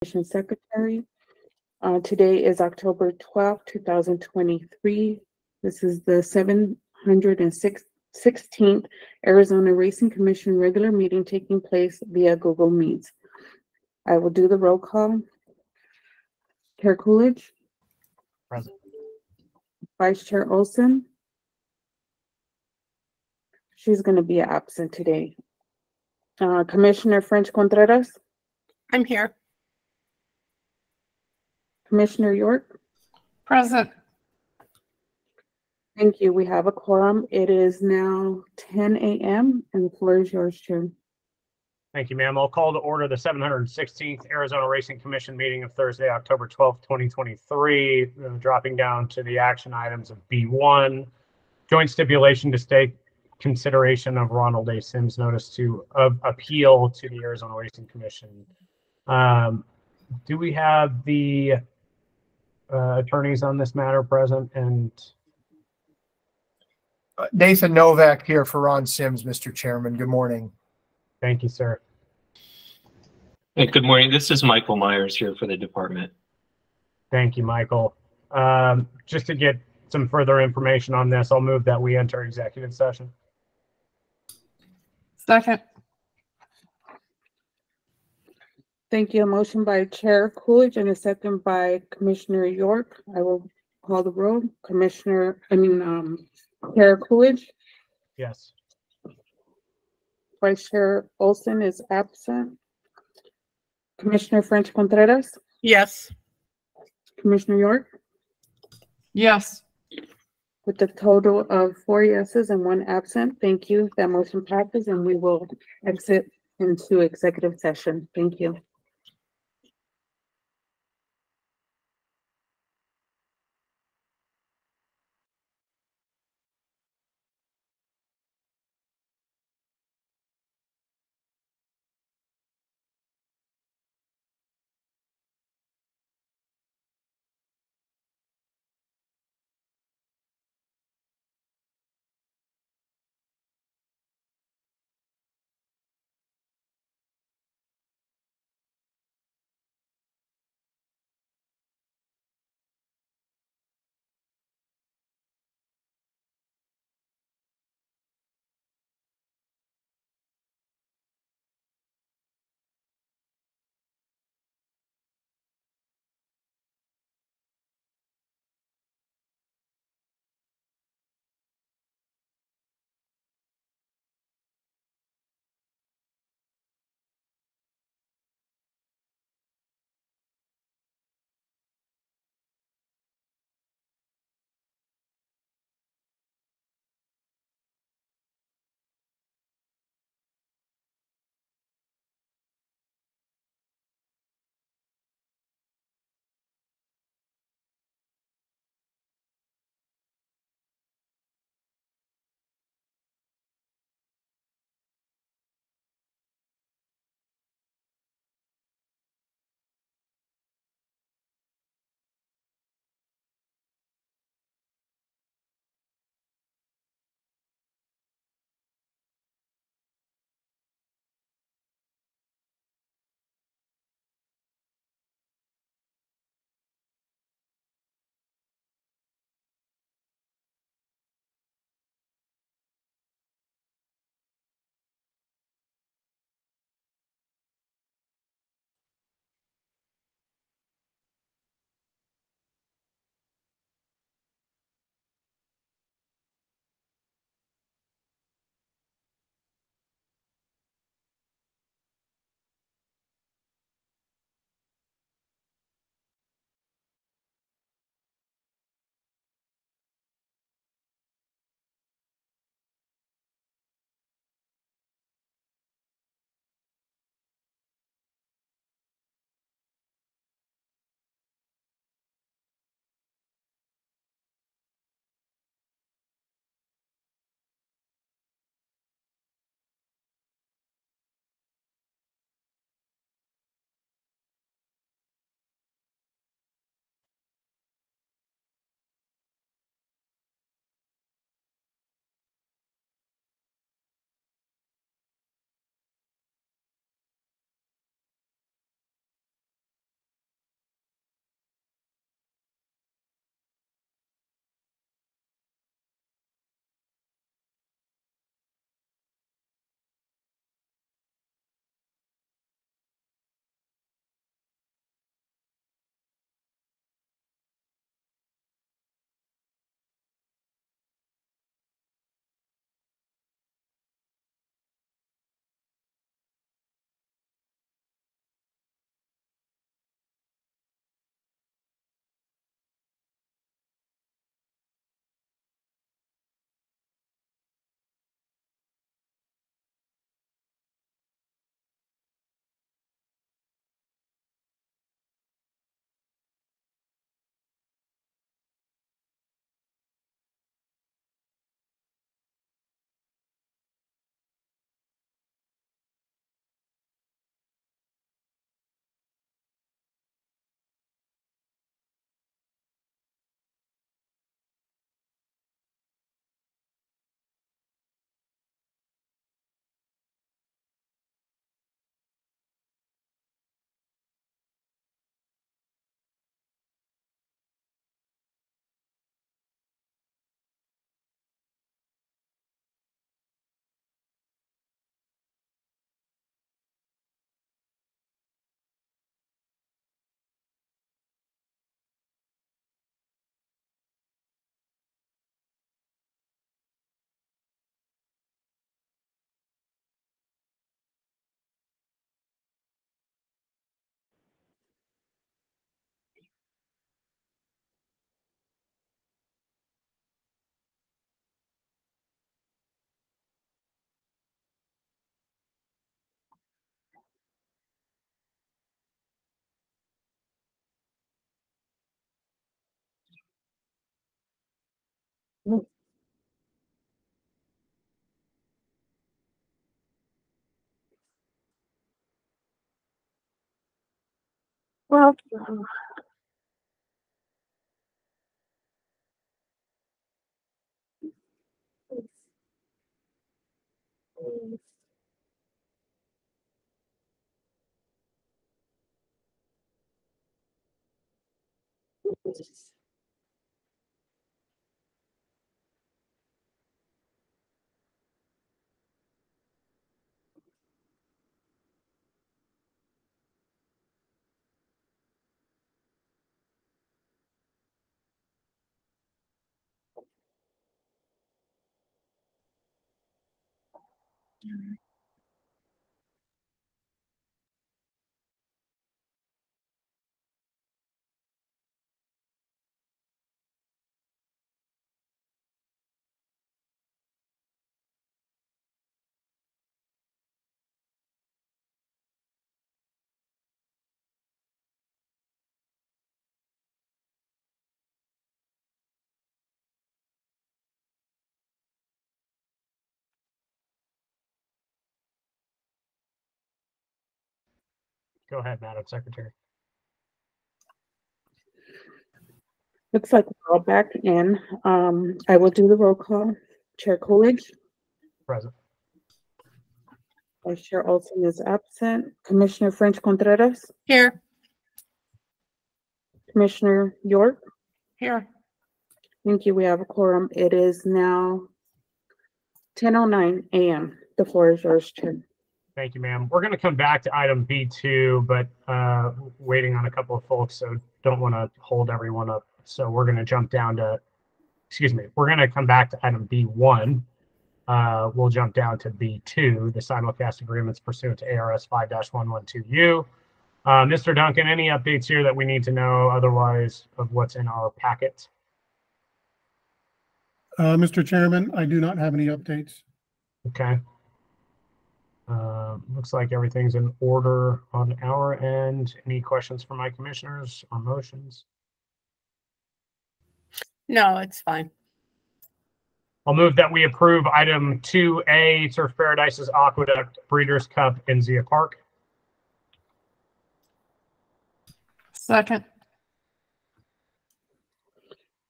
Commission Secretary. Today is October 12th, 2023. This is the 716th Arizona Racing Commission regular meeting taking place via Google Meets. I will do the roll call. Chair Coolidge, Present. Vice Chair Olson. She's going to be absent today. Commissioner French Contreras, I'm here. Commissioner York. Present. Thank you. We have a quorum. It is now 10 a.m. and the floor is yours, Chair. Thank you, ma'am. I'll call to order the 716th Arizona Racing Commission meeting of Thursday, October 12th, 2023. Dropping down to the action items of B1, joint stipulation to state consideration of Ronald A. Sims notice of appeal to the Arizona Racing Commission. Do we have the attorneys on this matter present? And Nathan Novak here for Ron Sims, Mr. Chairman. Good morning. thank you, sir. Hey, good morning. This is Michael Myers here for the department. Thank you, Michael. Just to get some further information on this, I'll move that we enter executive session. Second. Thank you. A motion by Chair Coolidge and a second by Commissioner York. I will call the roll. Chair Coolidge, Yes. Vice Chair Olson is absent. Commissioner French Contreras, Yes. Commissioner York, Yes. with a total of 4 yeses and 1 absent. Thank you. That motion passes and we will exit into executive session. Thank you. Well, Go ahead, Madam Secretary. Looks like we're all back in. I will do the roll call. Chair Coolidge, Present. Vice Chair Olson is absent. Commissioner French Contreras, here, Commissioner York. here. Thank you. We have a quorum. It is now 10:09 a.m. The floor is yours, Chair. Thank you, ma'am. We're going to come back to item B2, but waiting on a couple of folks, so don't want to hold everyone up. So we're going to jump down to, we're going to come back to item B1. We'll jump down to B2, the simulcast agreements pursuant to ARS 5-112U. Mr. Duncan, any updates here that we need to know otherwise of what's in our packet? Mr. Chairman, I do not have any updates. Okay. Looks like everything's in order on our end. Any questions from my commissioners or motions? No, it's fine. I'll move that we approve item 2A, Surf Paradise's Aqueduct, Breeders' Cup, in Zia Park. Second,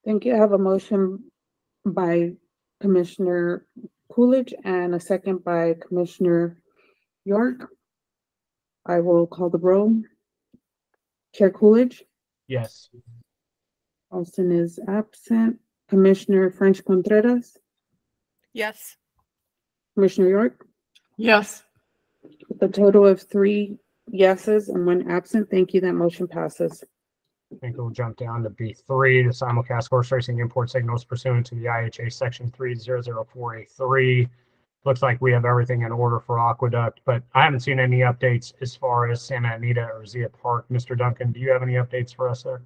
Thank you. I have a motion by Commissioner Coolidge and a second by Commissioner York. I will call the roll. Chair Coolidge, Yes. Olson is absent. Commissioner French Contreras, yes. Commissioner York, Yes. with a total of 3 yeses and 1 absent. Thank you. That motion passes. I think we'll jump down to B3, the simulcast horse racing import signals pursuant to the IHA section 3004A3. Looks like we have everything in order for Aqueduct, but I haven't seen any updates as far as Santa Anita or Zia Park. Mr. Duncan, do you have any updates for us there?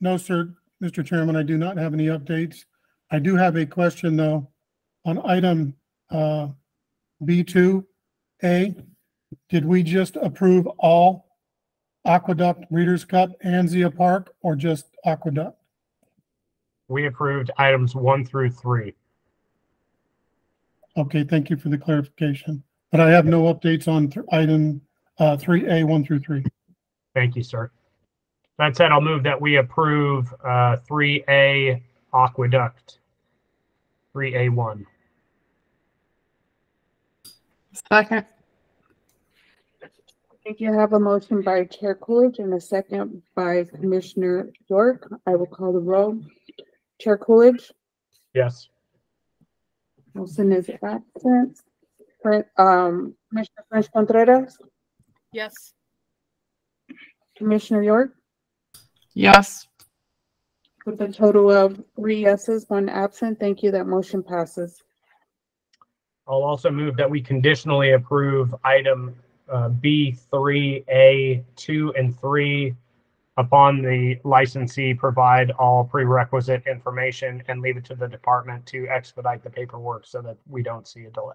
No, sir, Mr. Chairman, I do not have any updates. I do have a question, though, on item B2A. Did we just approve all Aqueduct, Breeders' Cup, and Zia Park, or just Aqueduct? We approved items 1 through 3. Okay, thank you for the clarification. But I have no updates on item 3A, 1 through 3. Thank you, sir. That said, I'll move that we approve 3A Aqueduct, 3A1. Second, I think you have a motion by Chair Coolidge and a second by Commissioner York. I will call the roll. Chair Coolidge, Yes. Olson is absent. Commissioner French Contreras, yes. Commissioner York, Yes. with a total of 3 yeses, 1 absent. Thank you. That motion passes. I'll also move that we conditionally approve item B3A 2 and 3 upon the licensee provide all prerequisite information and leave it to the department to expedite the paperwork so that we don't see a delay.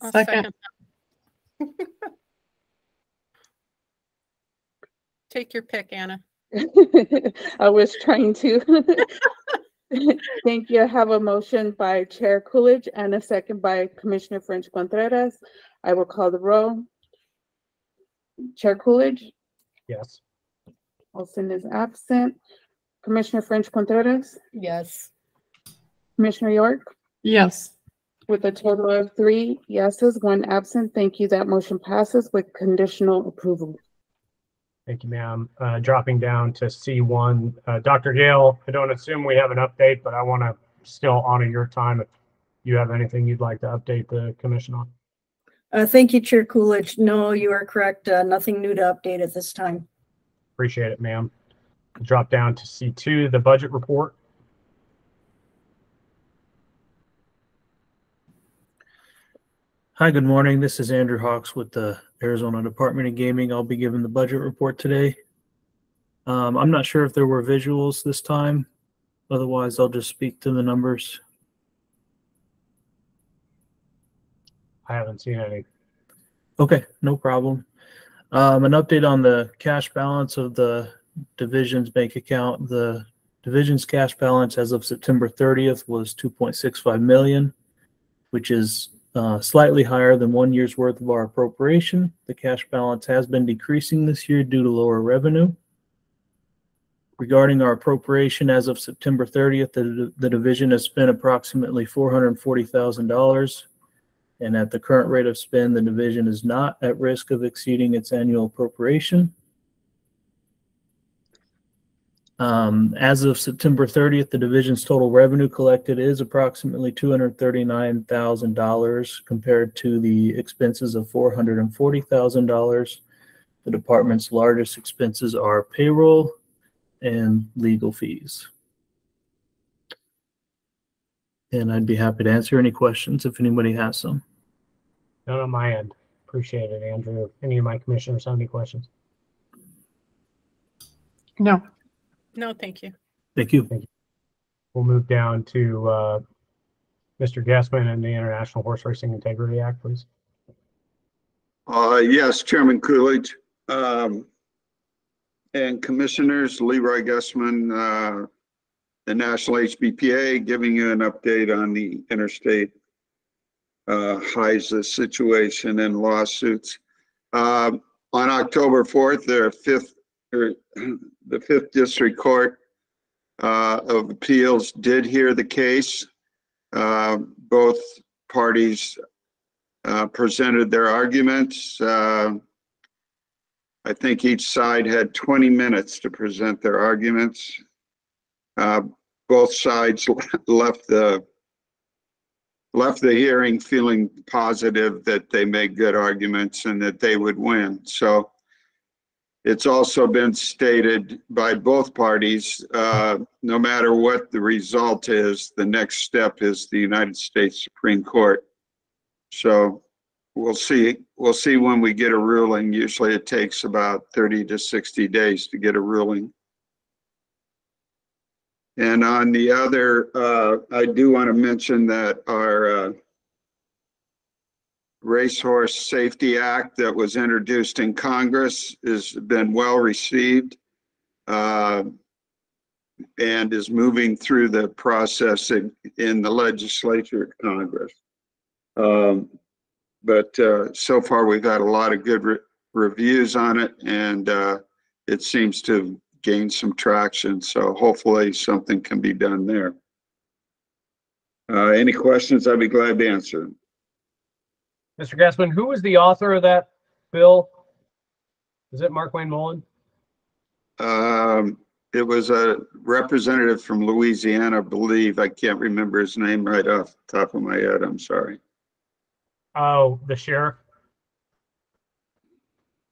I'll Second. Take your pick, Anna. I was trying to. Thank you. I have a motion by Chair Coolidge and a second by Commissioner French Contreras. I will call the roll. Chair Coolidge, Yes. Olson is absent. Commissioner French Contreras, Yes. Commissioner York, Yes. with a total of 3 yeses, 1 absent. Thank you. That motion passes with conditional approval. Thank you, ma'am. Dropping down to C1, Dr. Gale, I don't assume we have an update, but I want to still honor your time if you have anything you'd like to update the commission on. Thank you, Chair Coolidge. No, you are correct. Nothing new to update at this time. Appreciate it, ma'am. Drop down to C2, the budget report. Hi, good morning. This is Andrew Hawks with the Arizona Department of Gaming. I'll be giving the budget report today. I'm not sure if there were visuals this time. Otherwise, I'll just speak to the numbers. I haven't seen any. Okay, no problem. An update on the cash balance of the division's bank account. The division's cash balance as of September 30th was $2.65 million, which is slightly higher than 1 year's worth of our appropriation. The cash balance has been decreasing this year due to lower revenue. Regarding our appropriation as of September 30th, the division has spent approximately $440,000. And at the current rate of spend, the division is not at risk of exceeding its annual appropriation. As of September 30th, the division's total revenue collected is approximately $239,000 compared to the expenses of $440,000. The department's largest expenses are payroll and legal fees. And I'd be happy to answer any questions if anybody has some. None on my end. Appreciate it, Andrew. Any of my commissioners have any questions? No. No, thank you. Thank you. We'll move down to Mr. Gassman and the International Horse Racing Integrity Act, please. Yes, Chairman Coolidge and Commissioners, Leroy Gassman, the National HBPA, giving you an update on the interstate HISA situation and lawsuits. On October 4th, the Fifth District Court of Appeals did hear the case. Both parties presented their arguments. I think each side had 20 minutes to present their arguments. Both sides left the hearing feeling positive that they made good arguments and that they would win. So it's also been stated by both parties, no matter what the result is, the next step is the United States Supreme Court. So we'll see when we get a ruling. Usually it takes about 30 to 60 days to get a ruling. And on the other, I do want to mention that our Racehorse Safety Act that was introduced in Congress has been well received and is moving through the process in the legislature of Congress. But so far we've had a lot of good reviews on it, and it seems to gain some traction. So hopefully something can be done there. Any questions, I'd be glad to answer. Mr. Gassman, who was the author of that bill? Is it Mark Wayne Mullen? It was a representative from Louisiana, I believe. I can't remember his name right off the top of my head. I'm sorry. Oh, the sheriff?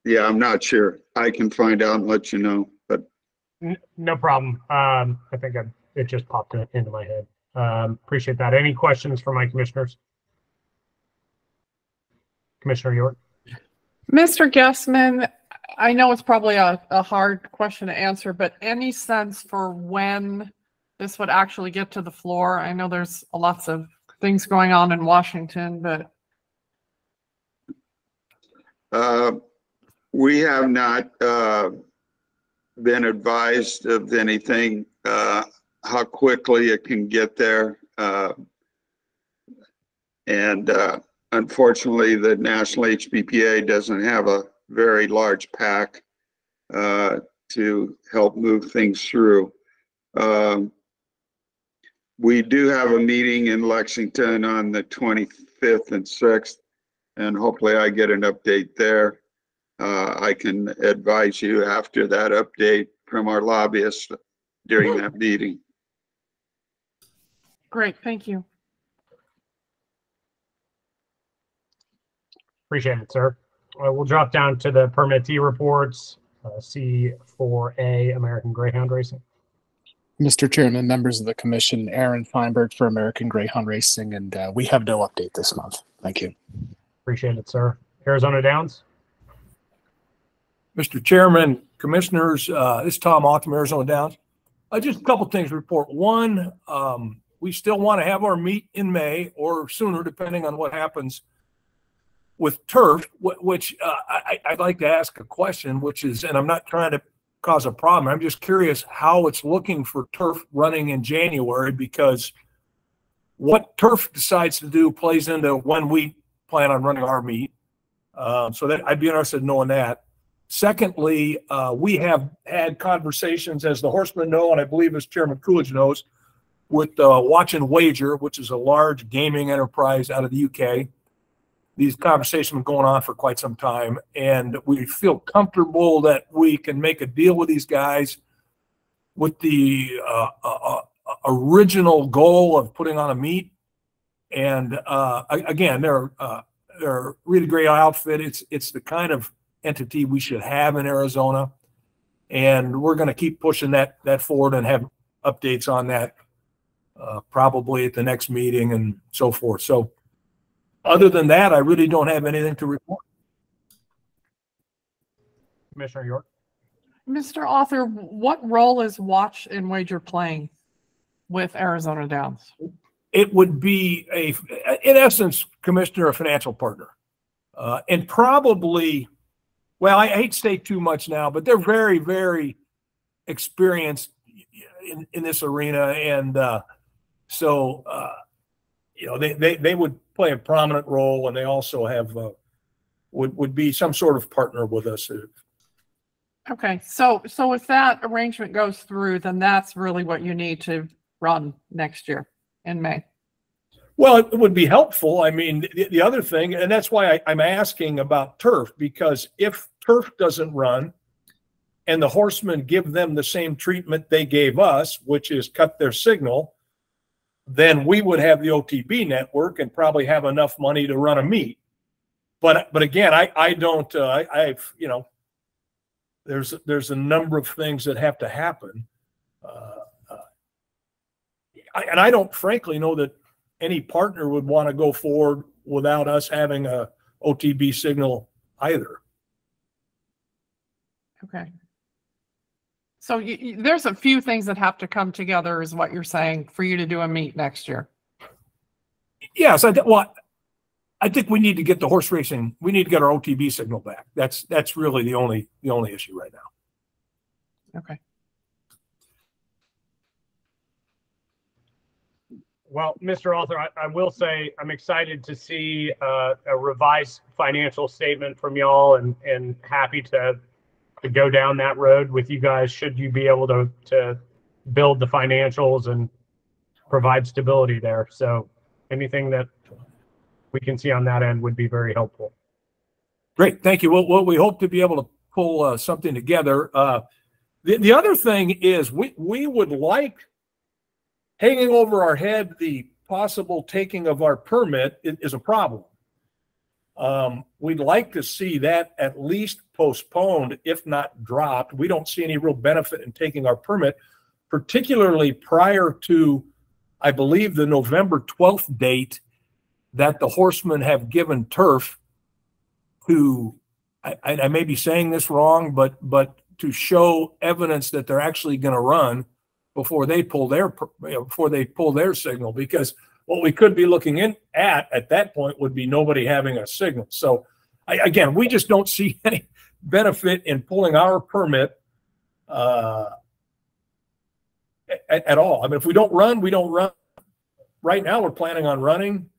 Yeah, I'm not sure. I can find out and let you know. But No problem. I think it just popped into my head. Appreciate that. Any questions for my commissioners? Commissioner York? Mr. Gassman, I know it's probably a hard question to answer, but any sense for when this would actually get to the floor? I know there's lots of things going on in Washington, but we have not been advised of anything how quickly it can get there. Unfortunately, the National HPPA doesn't have a very large pack to help move things through. We do have a meeting in Lexington on the 25th and 6th, and hopefully I get an update there. I can advise you after that update from our lobbyists during that meeting. Great, thank you. Appreciate it, sir. We'll drop down to the permittee reports. C4A, American Greyhound Racing. Mr. Chairman, members of the commission, Aaron Feinberg for American Greyhound Racing, and we have no update this month. Thank you. Appreciate it, sir. Arizona Downs. Mr. Chairman, Commissioners, this is Tom Otham, Arizona Downs. Just a couple things to report. One, we still want to have our meet in May or sooner, depending on what happens with turf, which I'd like to ask a question, which is, and I'm not trying to cause a problem, I'm just curious how it's looking for turf running in January, because what turf decides to do plays into when we plan on running our meet. So that I'd be interested in knowing that. Secondly, we have had conversations, as the horsemen know, and I believe as Chairman Coolidge knows, with Watch and Wager, which is a large gaming enterprise out of the UK. These conversations have been going on for quite some time, and we feel comfortable that we can make a deal with these guys with the original goal of putting on a meet. And again, they're a really great outfit. It's the kind of entity we should have in Arizona, and we're going to keep pushing that forward and have updates on that probably at the next meeting and so forth. So other than that, I really don't have anything to report. Commissioner York. Mr. Author, what role is Watch and Wager playing with Arizona Downs? It would be in essence, Commissioner, a financial partner, and probably, well, I hate to say too much now, but they're very, very experienced in this arena, and so you know, they would play a prominent role, and they also have would be some sort of partner with us. Okay, so if that arrangement goes through, then that's really what you need to run next year in May. Well, it would be helpful. I mean, the other thing, and that's why I'm asking about turf, because if turf doesn't run and the horsemen give them the same treatment they gave us, which is cut their signal, then we would have the OTB network and probably have enough money to run a meet. But again, I don't, I've, you know, there's a number of things that have to happen. And I don't frankly know that any partner would want to go forward without us having a OTB signal either. Okay. So there's a few things that have to come together, is what you're saying, for you to do a meet next year. Yes, I think we need to get the horse racing. We need to get our OTB signal back. That's really the only issue right now. Okay. Well, Mr. Author, I will say I'm excited to see a revised financial statement from y'all, and happy to go down that road with you guys, should you be able to build the financials and provide stability there. So anything that we can see on that end would be very helpful. Great, thank you. Well, we hope to be able to pull something together. The other thing is we would like, hanging over our head, the possible taking of our permit is a problem. We'd like to see that at least postponed, if not dropped. We don't see any real benefit in taking our permit, particularly prior to, I believe, the November 12th date that the horsemen have given turf to, I may be saying this wrong, but to show evidence that they're actually going to run before they pull their signal, because what we could be looking at that point would be nobody having a signal. So again, we just don't see any benefit in pulling our permit at all. I mean, if we don't run, we don't run. Right now, we're planning on running.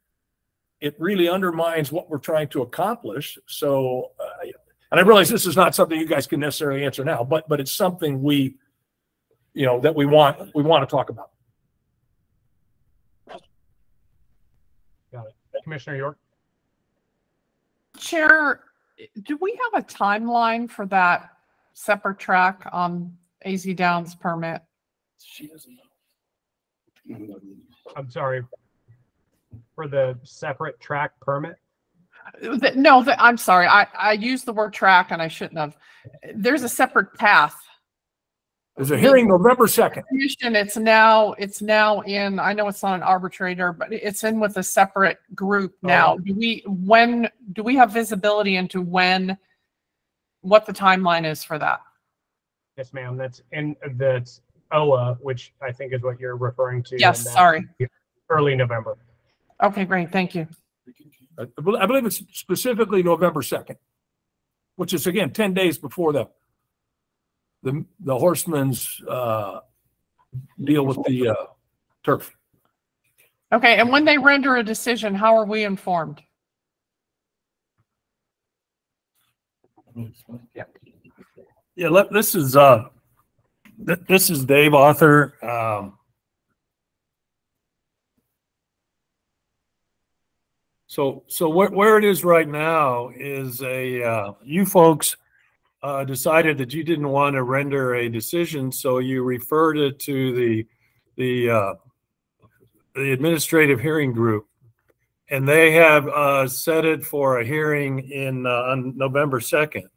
It really undermines what we're trying to accomplish. So, and I realize this is not something you guys can necessarily answer now, but it's something we, that we want to talk about. Got it. Commissioner York? Chair, do we have a timeline for that separate track on AZ Downs permit? I'm sorry. For the separate track permit? No, I'm sorry. I used the word track and I shouldn't have. There's a separate path. There's a hearing November 2nd. It's now in, I know it's not an arbitrator, but it's in with a separate group now. Do we have visibility into what the timeline is for that? Yes, ma'am. That's OA, which I think is what you're referring to. Yes, sorry. Early November. Okay, great. Thank you. I believe it's specifically November 2nd, which is again 10 days before the Horstman's deal with the turf. Okay, and when they render a decision, how are we informed? Yeah, this is Dave Arthur. So where it is right now is you folks decided that you didn't want to render a decision, so you referred it to the administrative hearing group, and they have set it for a hearing on November 2nd.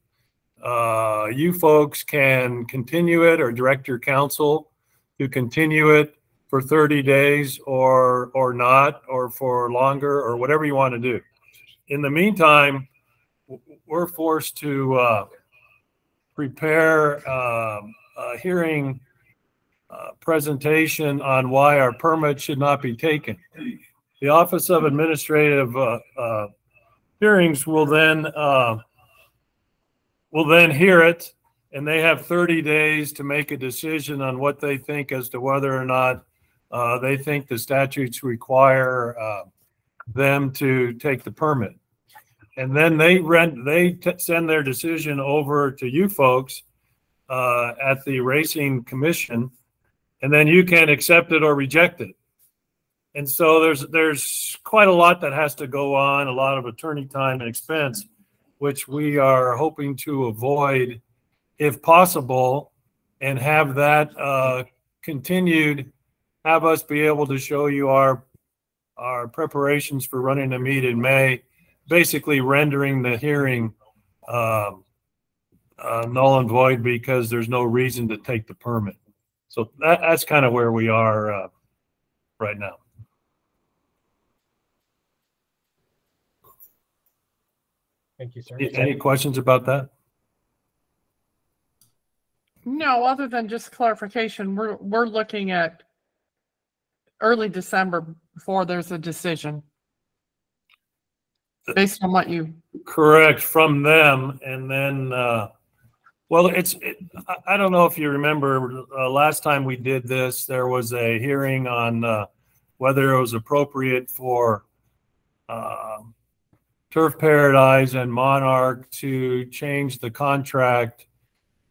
You folks can continue it or direct your counsel to continue it for 30 days or not, or for longer, or whatever you want to do. In the meantime, we're forced to prepare a hearing presentation on why our permit should not be taken. The Office of Administrative Hearings will then hear it, and they have 30 days to make a decision on what they think as to whether or not they think the statutes require them to take the permit. And then they send their decision over to you folks at the Racing Commission, and then you can accept it or reject it. And so there's quite a lot that has to go on, a lot of attorney time and expense, which we are hoping to avoid if possible, and have that continued, have us be able to show you our preparations for running the meet in May, basically rendering the hearing null and void because there's no reason to take the permit. So that's kind of where we are right now. Thank you, sir. Any questions about that? No, other than just clarification, we're looking at early December before there's a decision based on what you. Correct, from them. And then, well, I don't know if you remember last time we did this, there was a hearing on whether it was appropriate for Turf Paradise and Monarch to change the contract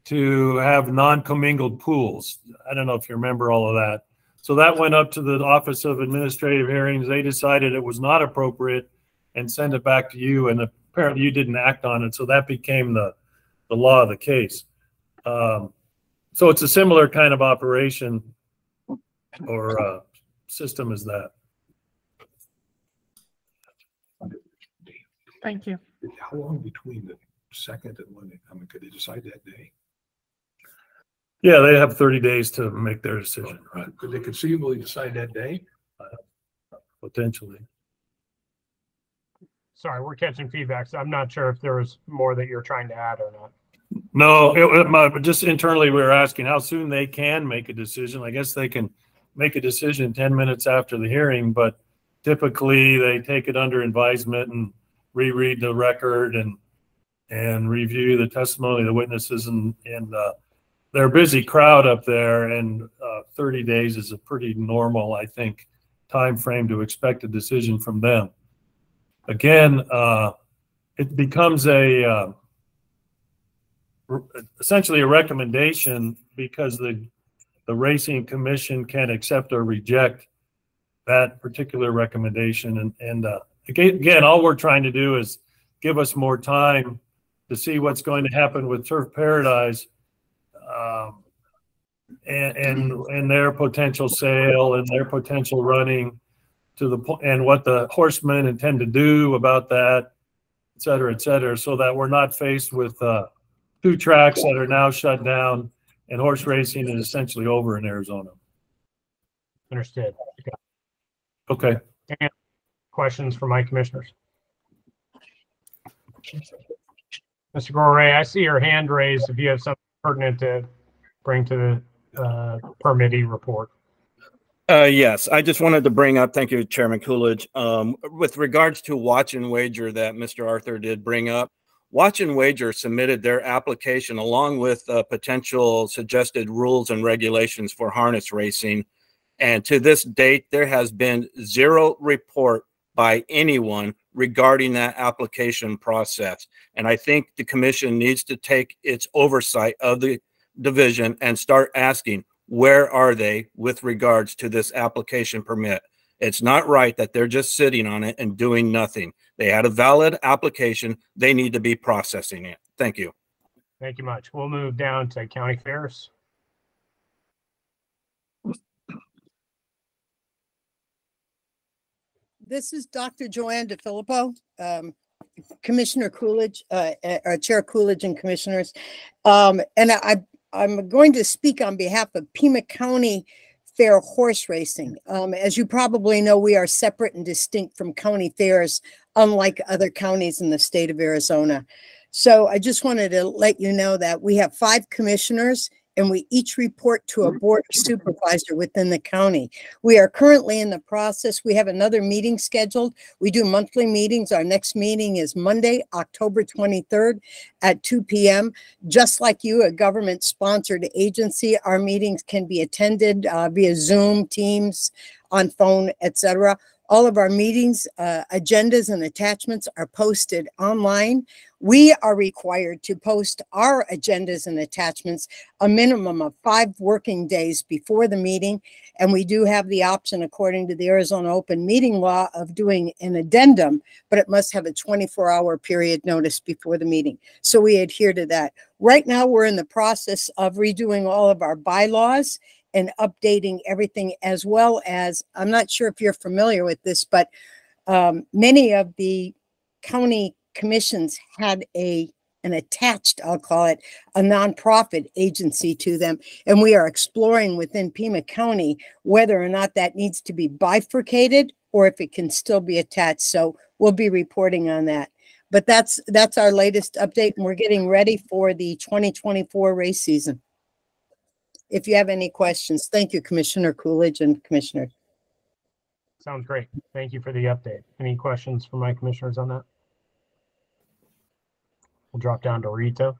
to have non-commingled pools. I don't know if you remember all of that. So that went up to the Office of Administrative Hearings. They decided it was not appropriate and sent it back to you, and apparently you didn't act on it. So that became the law of the case. So it's a similar kind of operation or system as that. Thank you. How long between the second and when could they decide that day? Yeah, they have 30 days to make their decision. Right. Could they conceivably decide that day? Potentially. Sorry, we're catching feedback, so I'm not sure if there was more that you're trying to add or not. No, just internally we were asking how soon they can make a decision. I guess they can make a decision 10 minutes after the hearing, but typically they take it under advisement and reread the record and review the testimony of the witnesses and they're a busy crowd up there, and 30 days is a pretty normal, I think, time frame to expect a decision from them. Again, it becomes essentially a recommendation because the Racing Commission can accept or reject that particular recommendation. And again, all we're trying to do is give us more time to see what's going to happen with Turf Paradise and their potential sale and their potential running to the point, and what the horsemen intend to do about that, et cetera, so that we're not faced with 2 tracks that are now shut down and horse racing is essentially over in Arizona. Understood. Okay. And questions from my commissioners? Mr. Gore, I see your hand raised if you have something pertinent to bring to the permittee report. Yes, I just wanted to bring up, thank you, Chairman Coolidge, with regards to Watch and Wager that Mr. Arthur did bring up. Watch and Wager submitted their application along with potential suggested rules and regulations for harness racing. And to this date, there has been 0 report by anyone regarding that application process. And I think the commission needs to take its oversight of the division and start asking, where are they with regards to this application permit? It's not right that they're just sitting on it and doing nothing. They had a valid application. They need to be processing it. Thank you. Thank you much. We'll move down to county fairs. This is Dr. Joanne DeFilippo, Commissioner Coolidge, Chair Coolidge and Commissioners. And I'm going to speak on behalf of Pima County Fair Horse Racing. As you probably know, we are separate and distinct from county fairs, unlike other counties in the state of Arizona. So I just wanted to let you know that we have 5 commissioners and we each report to a board of supervisor within the county. We are currently in the process. We have another meeting scheduled. We do monthly meetings. Our next meeting is Monday, October 23rd at 2 p.m. Just like you, a government-sponsored agency, our meetings can be attended via Zoom, Teams, on phone, etc. All of our meetings, agendas, and attachments are posted online. We are required to post our agendas and attachments a minimum of 5 working days before the meeting. And we do have the option, according to the Arizona Open Meeting Law, of doing an addendum, but it must have a 24-hour period notice before the meeting. So we adhere to that. Right now, we're in the process of redoing all of our bylaws and updating everything, as well as, I'm not sure if you're familiar with this, but many of the county commissions had an attached, I'll call it, a nonprofit agency to them. And we are exploring within Pima County whether or not that needs to be bifurcated or if it can still be attached. So we'll be reporting on that. But that's our latest update, and we're getting ready for the 2024 race season. If you have any questions, thank you, Commissioner Coolidge and Commissioner. Sounds great. Thank you for the update. Any questions from my commissioners on that? We'll drop down to Rito.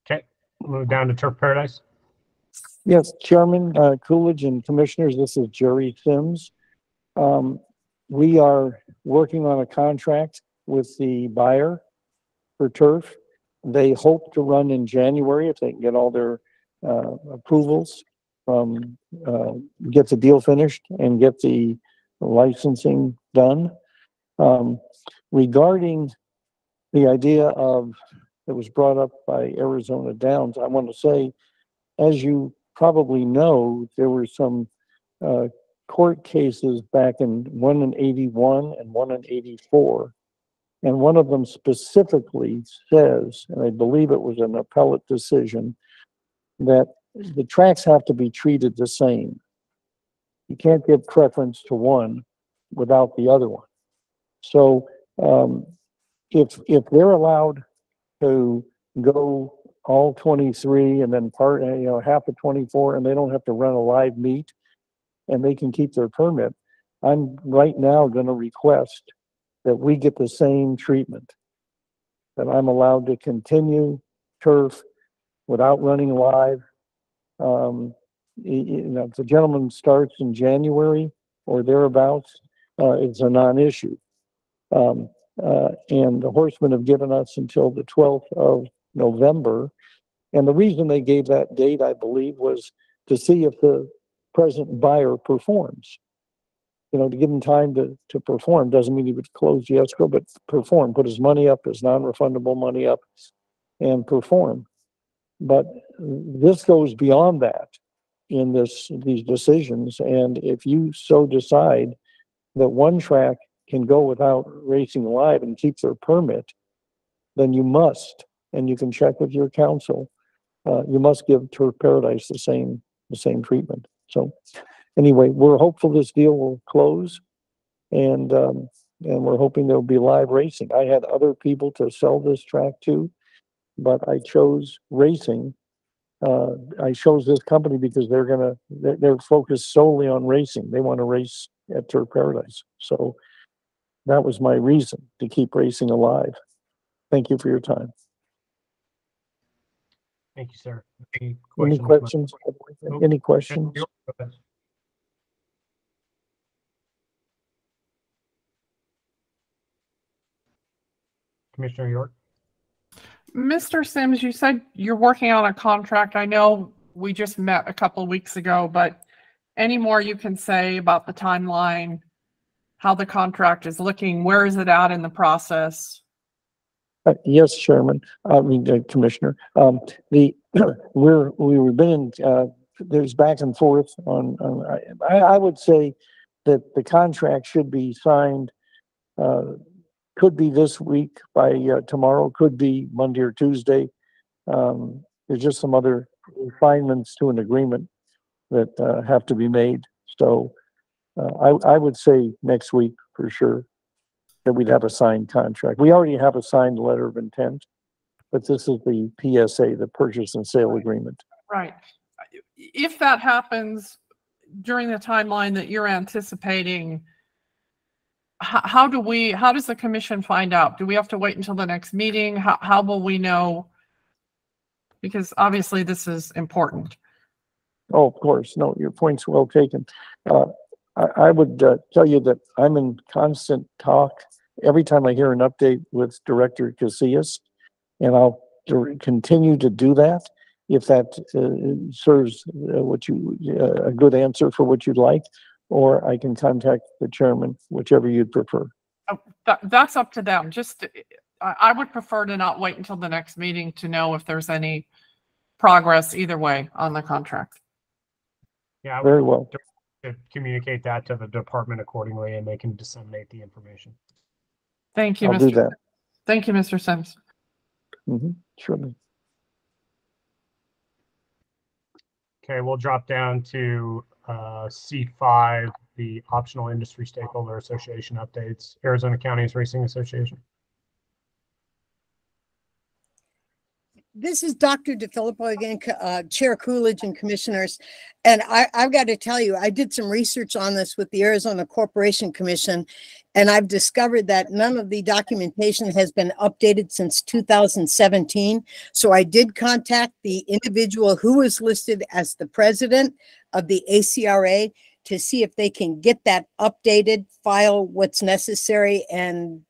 Okay, we'll move down to Turf Paradise. Yes, Chairman Coolidge and Commissioners, this is Jerry Sims. We are working on a contract with the buyer for turf. They hope to run in January if they can get all their approvals from, get the deal finished and get the licensing done. Regarding the idea of, that was brought up by Arizona Downs, I want to say, as you probably know, there were some court cases back in, one in 81 and one in 84. And one of them specifically says, and I believe it was an appellate decision, that the tracks have to be treated the same. You can't give preference to one without the other one. So if they're allowed to go all 23 and then half of 24, and they don't have to run a live meet, and they can keep their permit, I'm right now going to request that we get the same treatment, that I'm allowed to continue turf without running live. If the gentleman starts in January or thereabouts, it's a non-issue. And the horsemen have given us until the 12th of November. And the reason they gave that date, I believe, was to see if the present buyer performs. To give him time to perform. Doesn't mean he would close the escrow, but perform, put his money up, his non-refundable money up, and perform. But this goes beyond that in these decisions. And if you so decide that one track can go without racing live and keep their permit, then you must, and you can check with your council, you must give Turf Paradise the same treatment. So anyway, we're hopeful this deal will close, and we're hoping there'll be live racing. I had other people to sell this track to, but I chose racing. I chose this company because they're focused solely on racing. They want to race at Turf Paradise. So that was my reason to keep racing alive. Thank you for your time. Thank you, sir. Any questions? Any questions? Commissioner York? Mr. Sims, you said you're working on a contract. I know we just met a couple of weeks ago, but any more you can say about the timeline, how the contract is looking, where is it at in the process? Yes, Chairman. Commissioner. We've been in. There's back and forth on. I would say that the contract should be signed. Could be this week by tomorrow. Could be Monday or Tuesday. There's just some other refinements to an agreement that have to be made. So I would say next week for sure that we'd have a signed contract. We already have a signed letter of intent, but this is the PSA, the purchase and sale agreement. Right. If that happens during the timeline that you're anticipating, how does the commission find out? Do we have to wait until the next meeting? How will we know? Because obviously this is important. Oh, of course. No, your point's well taken. I would tell you that I'm in constant talk every time I hear an update with Director Casillas, and I'll continue to do that if that serves a good answer for what you'd like, or I can contact the chairman, whichever you'd prefer. That's up to them. I would prefer to not wait until the next meeting to know if there's any progress either way on the contract. Yeah, very well. To communicate that to the department accordingly, and they can disseminate the information. Thank you, I'll do that. Thank you, Mr. Sims. Surely. Okay, we'll drop down to C5, the optional industry stakeholder association updates. Arizona Counties Racing Association. This is Dr. DeFilippo again, Chair Coolidge and commissioners. And I've got to tell you, I did some research on this with the Arizona Corporation Commission, and I've discovered that none of the documentation has been updated since 2017. So I did contact the individual who was listed as the president of the ACRA to see if they can get that updated, file what's necessary, and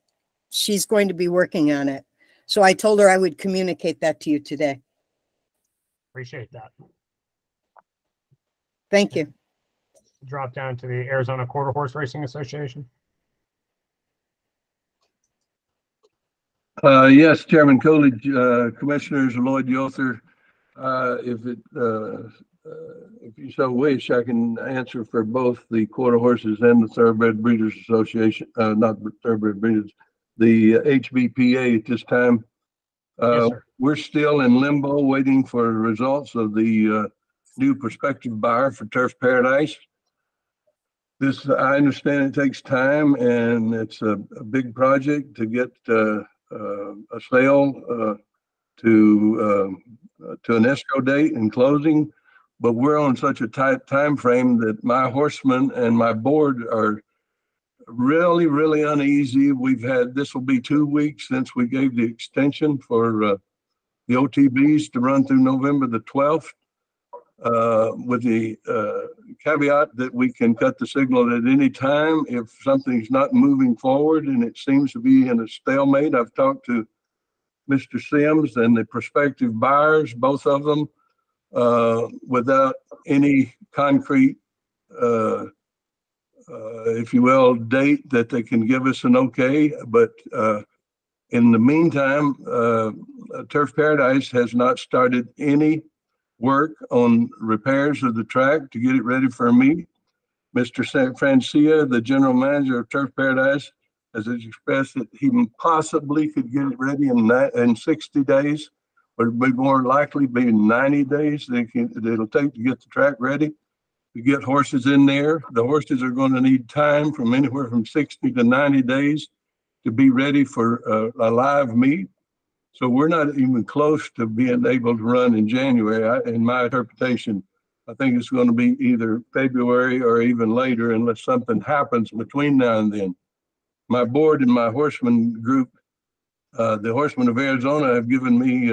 she's going to be working on it. So I told her I would communicate that to you today. Appreciate that. Thank you. Drop down to the Arizona Quarter Horse Racing Association. Yes, Chairman Coolidge, Commissioners Lloyd Yother. If you so wish, I can answer for both the Quarter Horses and the Thoroughbred Breeders Association, not Thoroughbred Breeders, the HBPA at this time. Yes, sir. We're still in limbo waiting for results of the new prospective buyer for Turf Paradise. This, I understand it takes time, and it's a big project to get a sale to an escrow date and closing, but we're on such a tight time frame that my horsemen and my board are really, really uneasy. This will be 2 weeks since we gave the extension for the OTBs to run through November the 12th, with the caveat that we can cut the signal at any time if something's not moving forward and it seems to be in a stalemate. I've talked to Mr. Sims and the prospective buyers, both of them, without any concrete, if you will, date that they can give us an okay. But in the meantime, Turf Paradise has not started any work on repairs of the track to get it ready for a meet. Mr. Francia, the general manager of Turf Paradise, has expressed that he possibly could get it ready in 60 days, but it'd be more likely be 90 days that it'll take to get the track ready, to get horses in there. The horses are going to need time from anywhere from 60 to 90 days to be ready for a live meet. So we're not even close to being able to run in January. In my interpretation, I think it's going to be either February or even later unless something happens between now and then. My board and my horseman group, the Horsemen of Arizona, have given me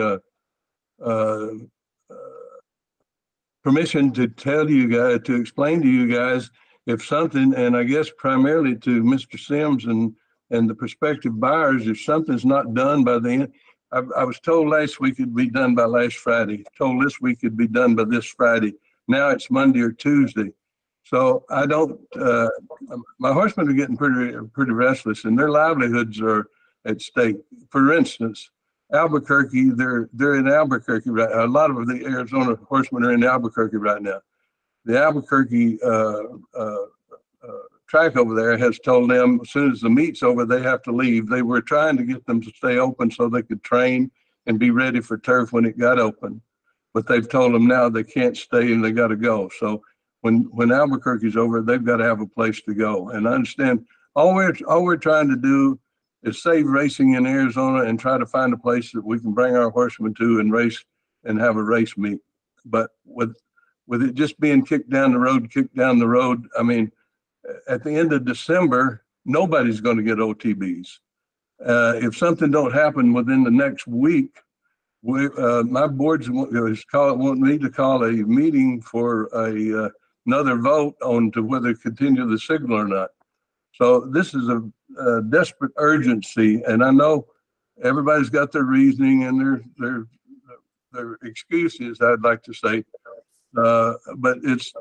permission to tell you guys, to explain to you guys if something, and I guess primarily to Mr. Sims and the prospective buyers, if something's not done by the end. I was told last week it'd be done by last Friday, told this week it'd be done by this Friday. Now it's Monday or Tuesday. So I don't, my horsemen are getting pretty restless and their livelihoods are at stake. For instance, Albuquerque, they're in Albuquerque right now. A lot of the Arizona horsemen are in Albuquerque right now. The Albuquerque track over there has told them as soon as the meet's over, they have to leave. They were trying to get them to stay open so they could train and be ready for turf when it got open. But they've told them now they can't stay and they got to go. So when Albuquerque's over, they've got to have a place to go. And I understand all we're trying to do is save racing in Arizona and try to find a place that we can bring our horsemen to and race and have a race meet. But with it just being kicked down the road, I mean, at the end of December, nobody's going to get OTBs. If something don't happen within the next week, my board's want me to call a meeting for another vote on to whether to continue the signal or not. So this is a desperate urgency, and I know everybody's got their reasoning and their excuses, I'd like to say. But it's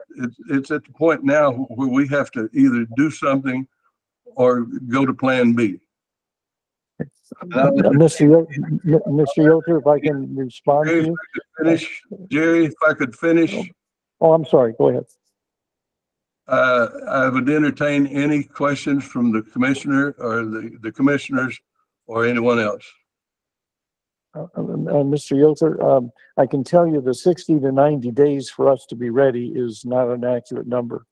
at the point now where we have to either do something or go to plan B. Mr. Yoder, if I can respond to you. Jerry, if I could finish. Oh, I'm sorry. Go ahead. I would entertain any questions from the commissioner or the commissioners or anyone else. Mr. Yoder, I can tell you the 60 to 90 days for us to be ready is not an accurate number.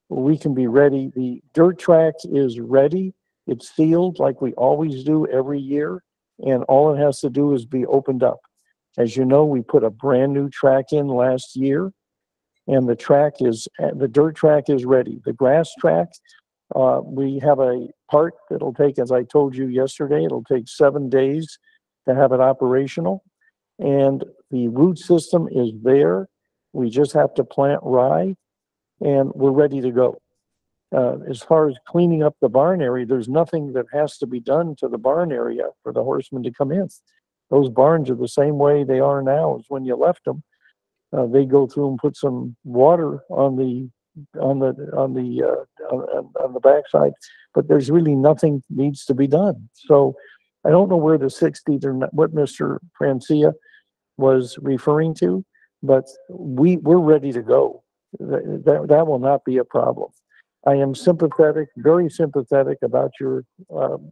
We can be ready. The dirt track is ready. It's sealed like we always do every year, and all it has to do is be opened up. As you know, we put a brand new track in last year, and the dirt track is ready. The grass track, we have a part that'll take, as I told you yesterday, it'll take 7 days to have it operational, and the root system is there. We just have to plant rye, and we're ready to go. As far as cleaning up the barn area, there's nothing that has to be done to the barn area for the horsemen to come in. Those barns are the same way they are now as when you left them. They go through and put some water on the backside, but there's really nothing needs to be done. So I don't know where the 60 or what Mr. Francia was referring to, but we're ready to go. That will not be a problem. I am sympathetic, very sympathetic about your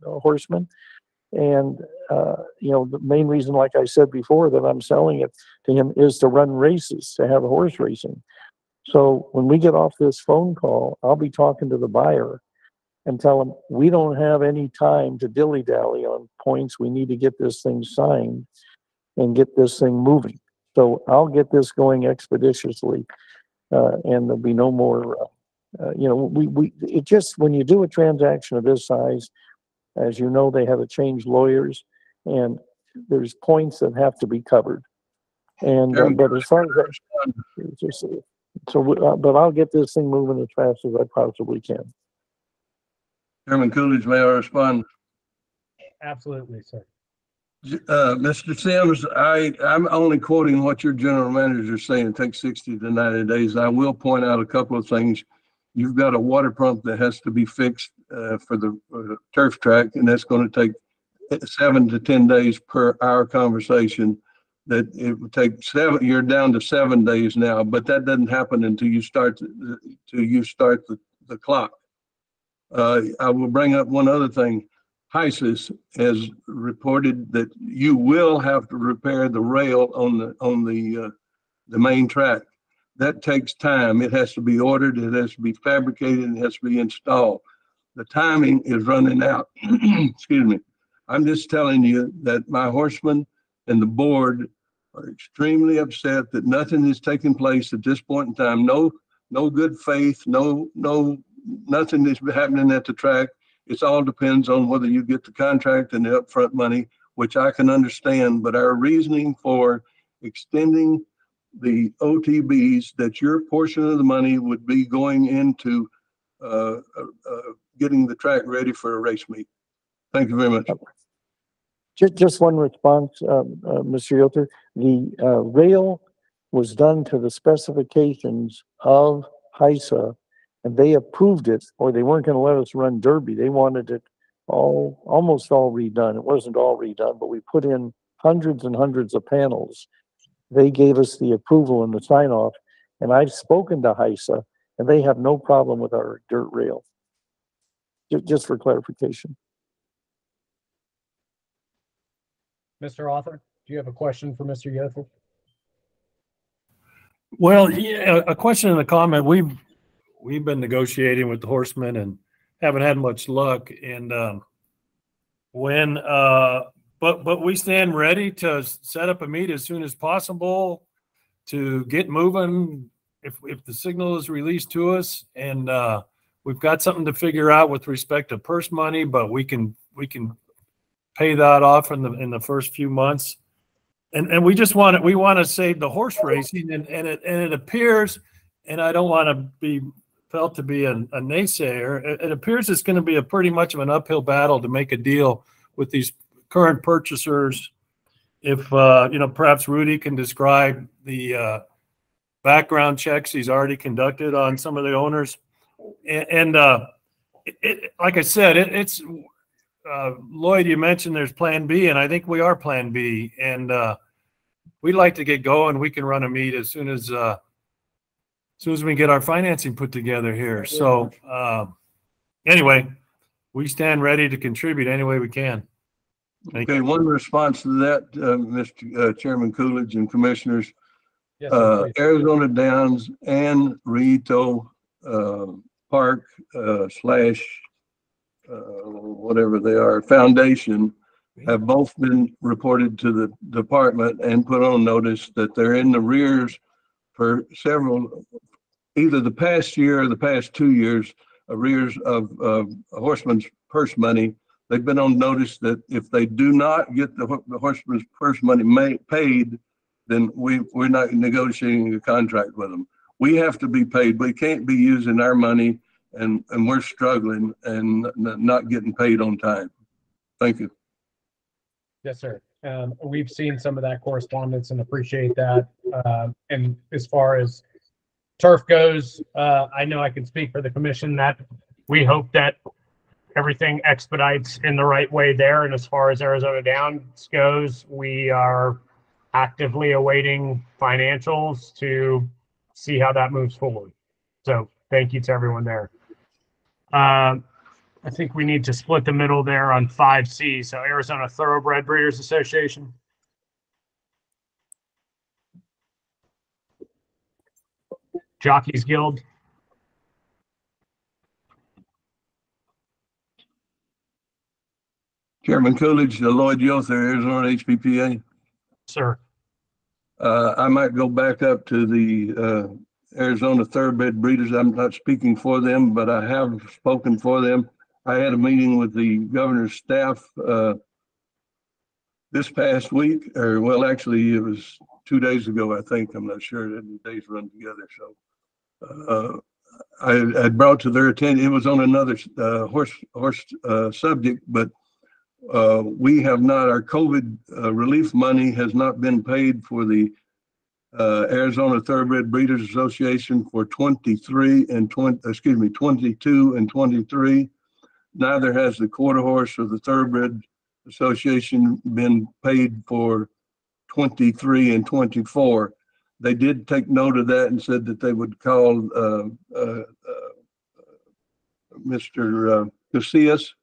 horsemen. And, the main reason, like I said before, that I'm selling it to him is to run races, to have horse racing. So when we get off this phone call, I'll be talking to the buyer and tell him we don't have any time to dilly-dally on points. We need to get this thing signed and get this thing moving. So I'll get this going expeditiously, and there'll be no more it just, when you do a transaction of this size, as you know, they have to change lawyers, and there's points that have to be covered. And, but as far as that, but I'll get this thing moving as fast as I possibly can. Chairman Coolidge, may I respond? Absolutely, sir. Mr. Sims, I'm only quoting what your general manager is saying. It takes 60 to 90 days. I will point out a couple of things. You've got a water pump that has to be fixed for the turf track, and that's going to take 7 to 10 days per our conversation. That it would take 7. You're down to 7 days now, but that doesn't happen until you start the clock. I will bring up one other thing. HISIS has reported that you will have to repair the rail on the main track. That takes time. It has to be ordered. It has to be fabricated. It has to be installed. The timing is running out. Excuse me. I'm just telling you that my horsemen and the board are extremely upset that nothing is taking place at this point in time. No good faith. Nothing is happening at the track. It all depends on whether you get the contract and the upfront money, which I can understand, but our reasoning for extending the OTBs, that your portion of the money would be going into getting the track ready for a race meet. Thank you very much. Just one response, Mr. Yoder. The rail was done to the specifications of HISA, and they approved it, or they weren't going to let us run Derby. They wanted it almost all redone. It wasn't all redone, but we put in hundreds and hundreds of panels. They gave us the approval and the sign off, and I've spoken to HISA, and they have no problem with our dirt rail. Just for clarification. Mr. Author, do you have a question for Mr. Yoder? Well, yeah, a question and a comment. We've been negotiating with the horsemen and haven't had much luck. And but we stand ready to set up a meet as soon as possible to get moving if the signal is released to us. And we've got something to figure out with respect to purse money, but we can pay that off in the first few months. And we just want to save the horse racing, and it appears, and I don't want to be felt to be a naysayer, it appears it's going to be a pretty much of an uphill battle to make a deal with these current purchasers. If perhaps Rudy can describe the background checks he's already conducted on some of the owners, and like I said, it's Lloyd, you mentioned there's Plan B, and I think we are Plan B, and we'd like to get going. We can run a meet as soon as we get our financing put together here. So anyway, we stand ready to contribute any way we can. Thank you. One response to that, Mr. Chairman Coolidge and Commissioners. Yes, sir, Arizona Downs and Rito Park whatever they are, Foundation, have both been reported to the department and put on notice that they're in the rears for several, either the past year or the past 2 years, arrears of horseman's purse money. They've been on notice that if they do not get the horseman's purse money paid, then we're not negotiating a contract with them. We have to be paid. We can't be using our money and we're struggling and not getting paid on time. Thank you. Yes, sir. We've seen some of that correspondence and appreciate that. And as far as turf goes, I know I can speak for the commission that we hope that everything expedites in the right way there. And as far as Arizona Downs goes, we are actively awaiting financials to see how that moves forward. So thank you to everyone there. I think we need to split the middle there on 5C. So Arizona Thoroughbred Breeders Association. Jockeys Guild. Chairman Coolidge, Lloyd Yoder, Arizona HPPA. Sir. I might go back up to the Arizona Thoroughbred Breeders. I'm not speaking for them, but I have spoken for them. I had a meeting with the governor's staff this past week, or well, actually, it was 2 days ago, I think. I'm not sure. The days run together. So I brought to their attention, it was on another horse subject, but we have not, our COVID relief money has not been paid for the Arizona Thoroughbred Breeders Association for 22 and 23. Neither has the Quarter Horse or the Thoroughbred Association been paid for 23 and 24. They did take note of that and said that they would call Mr. Casillas,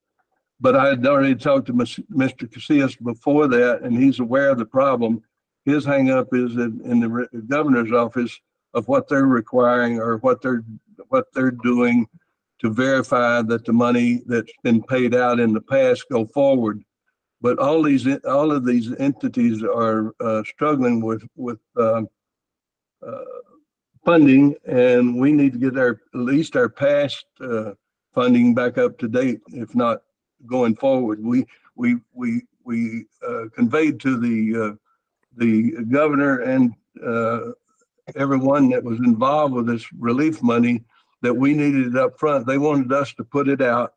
but I had already talked to Mr. Casillas before that, and he's aware of the problem. His hangup is in the governor's office of what they're requiring or what they're doing to verify that the money that's been paid out in the past go forward. But all of these entities are struggling with funding, and we need to get at least our past funding back up to date, if not going forward. We conveyed to the governor and everyone that was involved with this relief money that we needed it up front. They wanted us to put it out,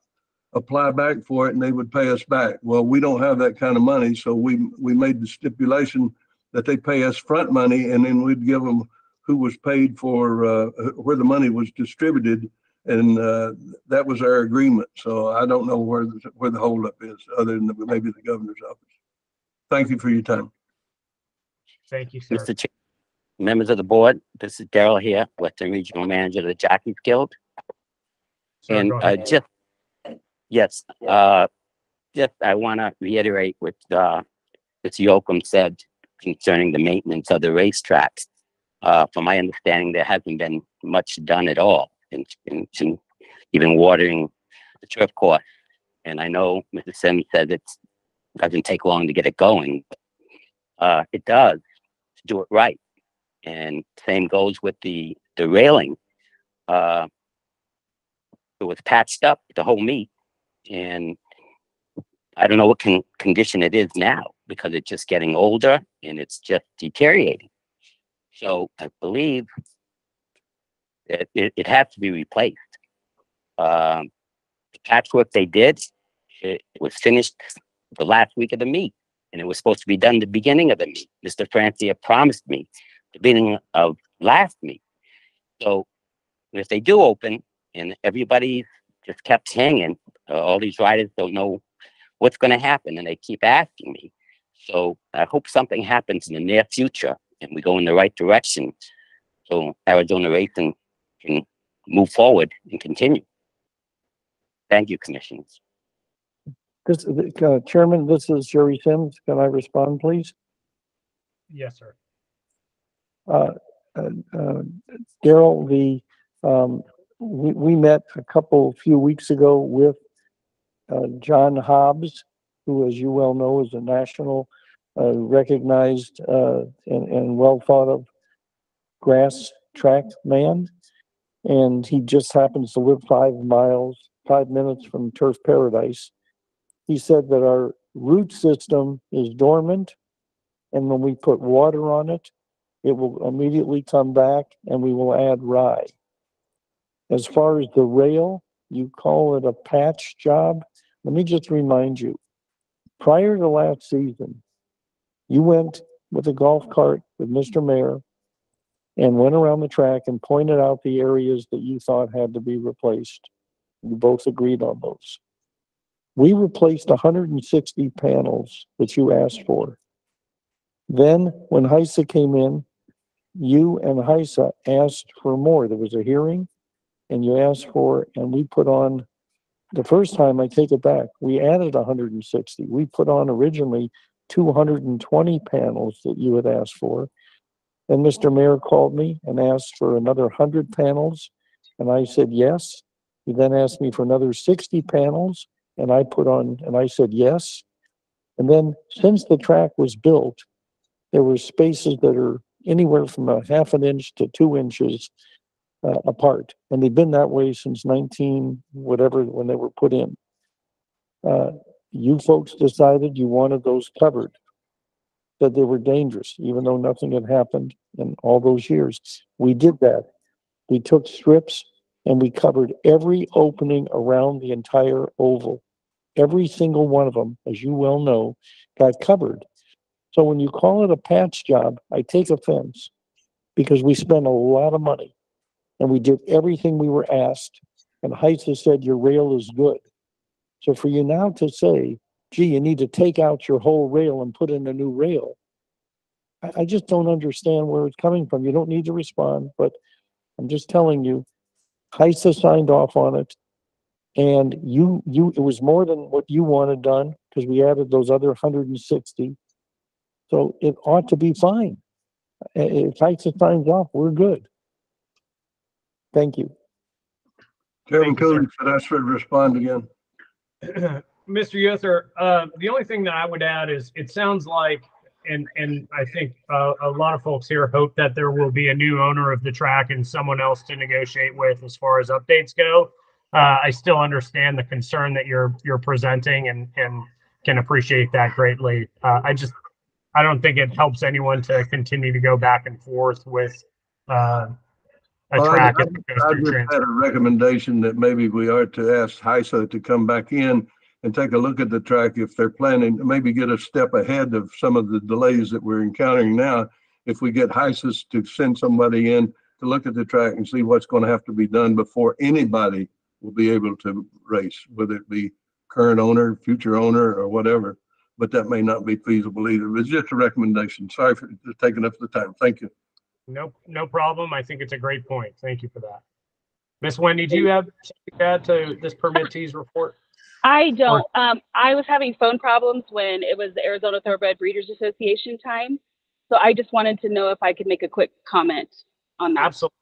apply back for it, and they would pay us back. Well, we don't have that kind of money, so we made the stipulation that they pay us front money, and then we'd give them who was paid for where the money was distributed, and that was our agreement. So I don't know where the holdup is, other than maybe the governor's office. Thank you for your time. Thank you, sir. Mr. Chair, members of the board, this is Daryl here, Western Regional Manager of the Jockeys Guild. Sir, And go ahead. just I want to reiterate what Mr. Yoakum said concerning the maintenance of the racetracks. From my understanding, there hasn't been much done at all in even watering the turf course. And I know Mr. Sims said it doesn't take long to get it going. It does to do it right. And same goes with the railing. It was patched up the whole meet, and I don't know what condition it is now because it's just getting older and it's just deteriorating. So I believe that it has to be replaced. The patchwork they did, it was finished the last week of the meet, and it was supposed to be done the beginning of the meet. Mr. Francia promised me the beginning of last meet. So if they do open and everybody just kept hanging, all these riders don't know what's going to happen, and they keep asking me. So I hope something happens in the near future and we go in the right direction so Arizona Racing can move forward and continue. Thank you, commissioners. This, Chairman, this is Jerry Sims. Can I respond, please? Yes, sir. Daryl, we met a few weeks ago with John Hobbs, who, as you well know, is a national recognized and well thought of grass track man. And he just happens to live 5 minutes from Turf Paradise. He said that our root system is dormant, and when we put water on it, it will immediately come back and we will add rye. As far as the rail, you call it a patch job. Let me just remind you, prior to last season, you went with a golf cart with Mr. Mayor and went around the track and pointed out the areas that you thought had to be replaced. You both agreed on those. We replaced 160 panels that you asked for. Then when HISA came in, you and HISA asked for more. There was a hearing and you asked for, and we put on, the first time, I take it back, we added 160. We put on originally 220 panels that you had asked for. Then Mr. Mayor called me and asked for another 100 panels, and I said yes. He then asked me for another 60 panels, and I said yes. And then since the track was built, there were spaces that are anywhere from a 1/2 inch to 2 inches apart. And they've been that way since 19, whatever, when they were put in. You folks decided you wanted those covered, that they were dangerous, even though nothing had happened in all those years. We did that. We took strips and we covered every opening around the entire oval. Every single one of them, as you well know, got covered. So when you call it a patch job, I take offense, because we spent a lot of money and we did everything we were asked. And HISA said your rail is good. So for you now to say, gee, you need to take out your whole rail and put in a new rail, I just don't understand where it's coming from. You don't need to respond, but I'm just telling you, HISA signed off on it. And it was more than what you wanted done, because we added those other 160. So it ought to be fine. If HISA signs off, we're good. Thank you. Chairman Coolidge, should I respond again? Mr. Yother, the only thing that I would add is it sounds like, and I think a lot of folks here hope that there will be a new owner of the track and someone else to negotiate with as far as updates go. I still understand the concern that you're presenting and can appreciate that greatly. I don't think it helps anyone to continue to go back and forth with a track. I just had a recommendation that maybe we are to ask HISA to come back in and take a look at the track if they're planning, maybe get a step ahead of some of the delays that we're encountering now. If we get HISA to send somebody in to look at the track and see what's going to have to be done before anybody will be able to race, whether it be current owner, future owner, or whatever. But that may not be feasible either. It's just a recommendation. Sorry for taking up the time. Thank you. No problem. I think it's a great point. Thank you for that. Miss Wendy, do you have something to add to this permittee's report? I don't. I was having phone problems when it was the Arizona Thoroughbred Breeders Association time. So I just wanted to know if I could make a quick comment on that. Absolutely.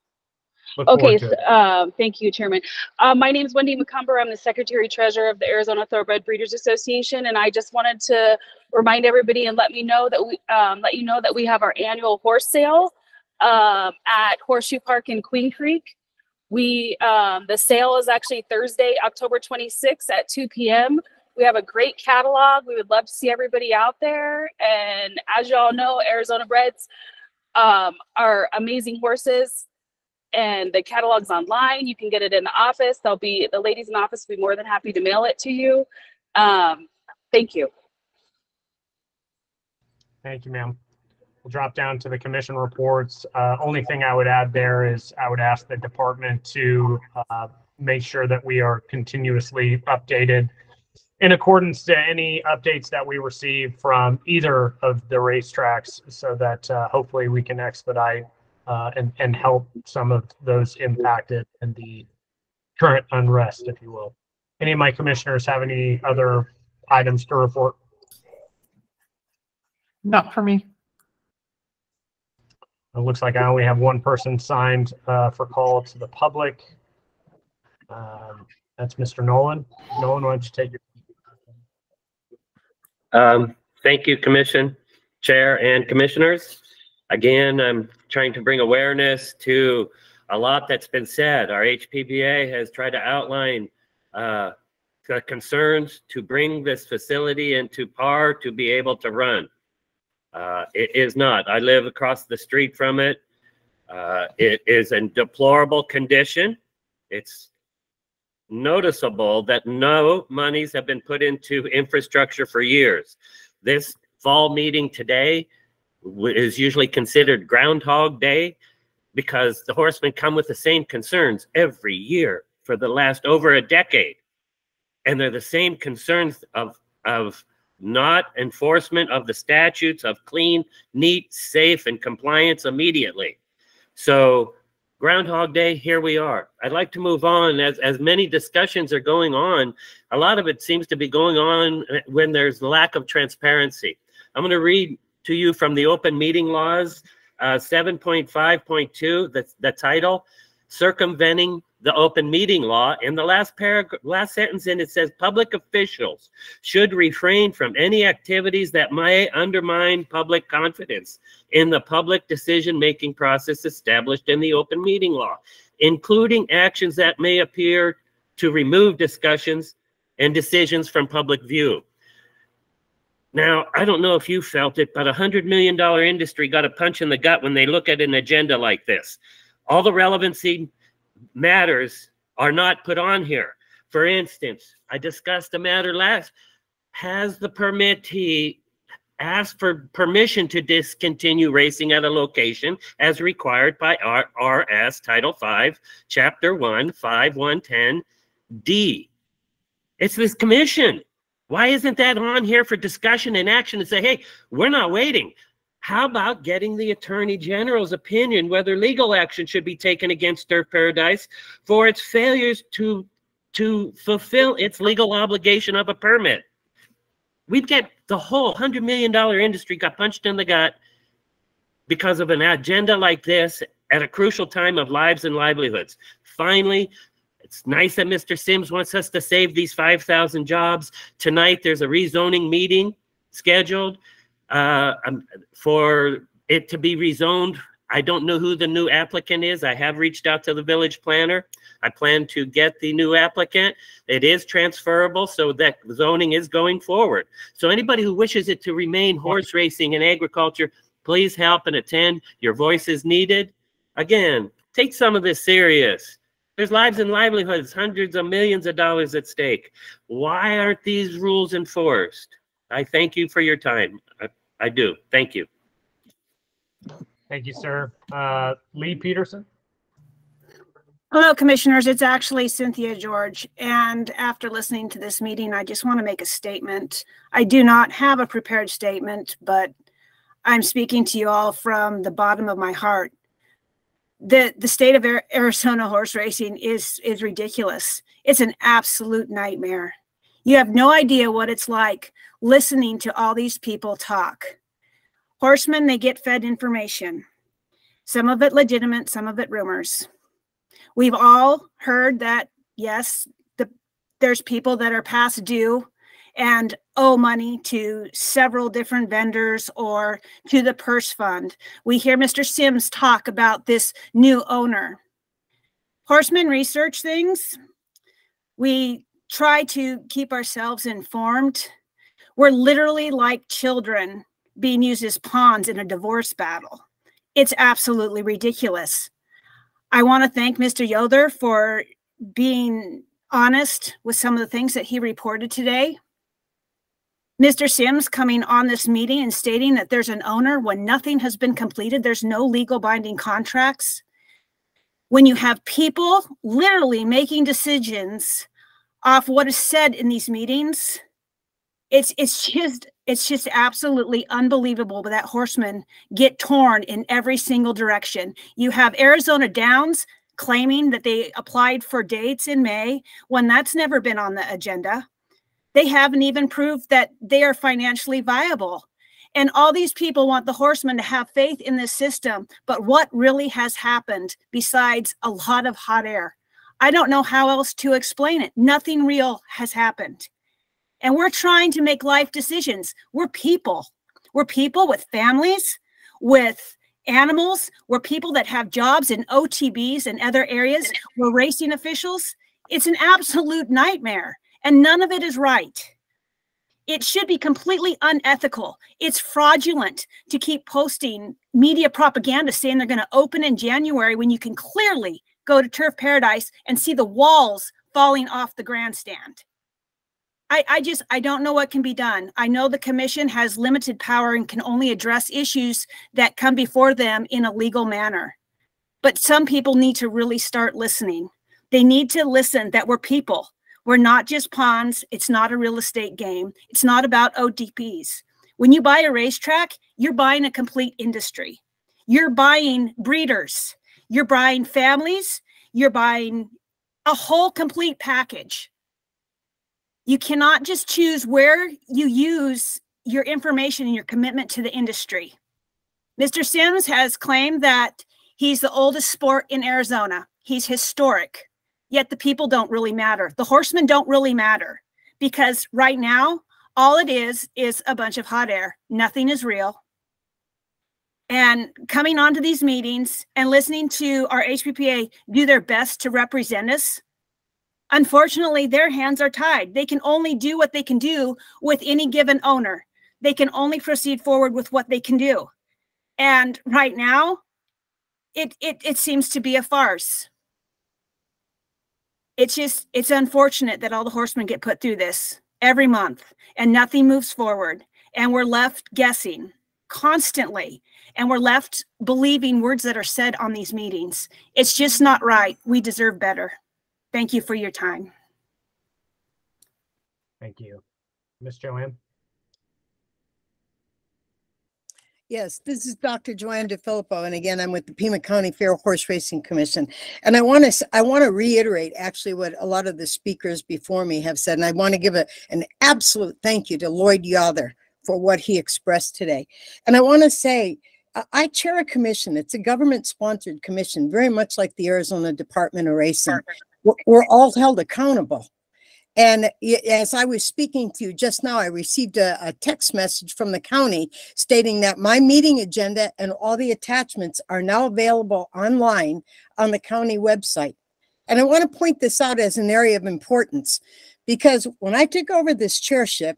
Okay, so, thank you, Chairman. My name is Wendy McCumber. I'm the Secretary Treasurer of the Arizona Thoroughbred Breeders Association, and I just wanted to remind everybody and let you know that we have our annual horse sale at Horseshoe Park in Queen Creek. The sale is actually Thursday, October 26th at 2 p.m. We have a great catalog. We would love to see everybody out there. And as you all know, Arizona Breds are amazing horses. And the catalog's online. You can get it in the office. The ladies in the office will be more than happy to mail it to you. Thank you. Thank you, ma'am. We'll drop down to the commission reports. Only thing I would add there is I would ask the department to make sure that we are continuously updated in accordance to any updates that we receive from either of the racetracks, so that hopefully we can expedite and help some of those impacted in the current unrest, if you will. Any of my commissioners have any other items to report? Not for me. It looks like I only have one person signed for call to the public. That's Mr. Nolan. Nolan, why don't you take your... Thank you, Commission, Chair, and Commissioners. Again, I'm trying to bring awareness to a lot that's been said. Our HPBA has tried to outline the concerns to bring this facility into par to be able to run. It is not. I live across the street from it. It is in deplorable condition. It's noticeable that no monies have been put into infrastructure for years. This fall meeting today is usually considered Groundhog Day because the horsemen come with the same concerns every year for the last over a decade. And they're the same concerns of not enforcement of the statutes of clean, neat, safe, and compliance immediately. So Groundhog Day, here we are. I'd like to move on. As many discussions are going on, a lot of it seems to be going on when there's lack of transparency. I'm going to read to you from the open meeting laws, 7.5.2, the title, circumventing the open meeting law. In the last sentence in it says public officials should refrain from any activities that may undermine public confidence in the public decision-making process established in the open meeting law, including actions that may appear to remove discussions and decisions from public view. Now, I don't know if you felt it, but $100 million industry got a punch in the gut when they look at an agenda like this. All the relevancy matters are not put on here. For instance, I discussed the matter last. Has the permittee asked for permission to discontinue racing at a location as required by RS Title 5, Chapter 1, 5110D? It's this commission. Why isn't that on here for discussion and action and say, hey, we're not waiting? How about getting the Attorney General's opinion whether legal action should be taken against Turf Paradise for its failures to fulfill its legal obligation of a permit? We've got the whole $100 million industry got punched in the gut because of an agenda like this at a crucial time of lives and livelihoods. Finally, it's nice that Mr. Sims wants us to save these 5,000 jobs. Tonight, there's a rezoning meeting scheduled for it to be rezoned. I don't know who the new applicant is. I have reached out to the village planner. I plan to get the new applicant. It is transferable, so that zoning is going forward. So anybody who wishes it to remain horse racing and agriculture, please help and attend. Your voice is needed. Again, take some of this serious. There's lives and livelihoods, hundreds of millions of dollars at stake. Why aren't these rules enforced? I thank you for your time. I do. Thank you. Thank you, sir. Lee Peterson. Hello, commissioners. It's actually Cynthia George. And after listening to this meeting, I just want to make a statement. I do not have a prepared statement, but I'm speaking to you all from the bottom of my heart. The state of Arizona horse racing is ridiculous. It's an absolute nightmare. You have no idea what it's like listening to all these people talk. Horsemen, they get fed information. Some of it legitimate, some of it rumors. We've all heard that, yes, there's people that are past due and owe money to several different vendors or to the purse fund. We hear Mr. Sims talk about this new owner. Horsemen research things. We try to keep ourselves informed. We're literally like children being used as pawns in a divorce battle. It's absolutely ridiculous. I want to thank Mr. Yoder for being honest with some of the things that he reported today. Mr. Sims coming on this meeting and stating that there's an owner when nothing has been completed, there's no legal binding contracts. When you have people literally making decisions off what is said in these meetings, it's just absolutely unbelievable that horsemen get torn in every single direction. You have Arizona Downs claiming that they applied for dates in May when that's never been on the agenda. They haven't even proved that they are financially viable. And all these people want the horsemen to have faith in this system. But what really has happened besides a lot of hot air? I don't know how else to explain it. Nothing real has happened. And we're trying to make life decisions. We're people. We're people with families, with animals. We're people that have jobs in OTBs and other areas. We're racing officials. It's an absolute nightmare. And none of it is right. It should be completely unethical. It's fraudulent to keep posting media propaganda saying they're going to open in January when you can clearly go to Turf Paradise and see the walls falling off the grandstand. I don't know what can be done. I know the commission has limited power and can only address issues that come before them in a legal manner. But some people need to really start listening. They need to listen that we're people. We're not just pawns. It's not a real estate game. It's not about ODPs. When you buy a racetrack, you're buying a complete industry. You're buying breeders. You're buying families. You're buying a whole complete package. You cannot just choose where you use your information and your commitment to the industry. Mr. Sims has claimed that he's the oldest sport in Arizona. He's historic. Yet the people don't really matter. The horsemen don't really matter, because right now, all it is a bunch of hot air. Nothing is real. And coming onto these meetings and listening to our HPPA do their best to represent us, unfortunately, their hands are tied. They can only do what they can do with any given owner. They can only proceed forward with what they can do. And right now, it seems to be a farce. It's unfortunate that all the horsemen get put through this every month and nothing moves forward. And we're left guessing constantly. And we're left believing words that are said on these meetings. It's just not right. We deserve better. Thank you for your time. Thank you. Ms. Joanne? Yes, this is Dr. Joanne DeFilippo, and again, I'm with the Pima County Fair Horse Racing Commission. And I want to reiterate actually what a lot of the speakers before me have said, and I want to give an absolute thank you to Lloyd Yother for what he expressed today. And I want to say, I chair a commission. It's a government-sponsored commission, very much like the Arizona Department of Racing. We're all held accountable. And as I was speaking to you just now, I received a text message from the county stating that my meeting agenda and all the attachments are now available online on the county website. And I want to point this out as an area of importance, because when I took over this chairship,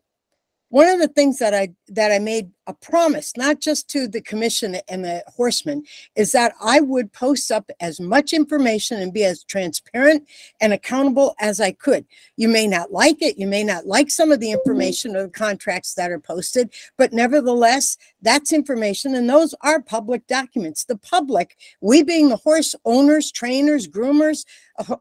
one of the things that I made a promise, not just to the commission and the horsemen, is that I would post up as much information and be as transparent and accountable as I could. You may not like it. You may not like some of the information or the contracts that are posted, but nevertheless, that's information, and those are public documents. The public, we being the horse owners, trainers, groomers,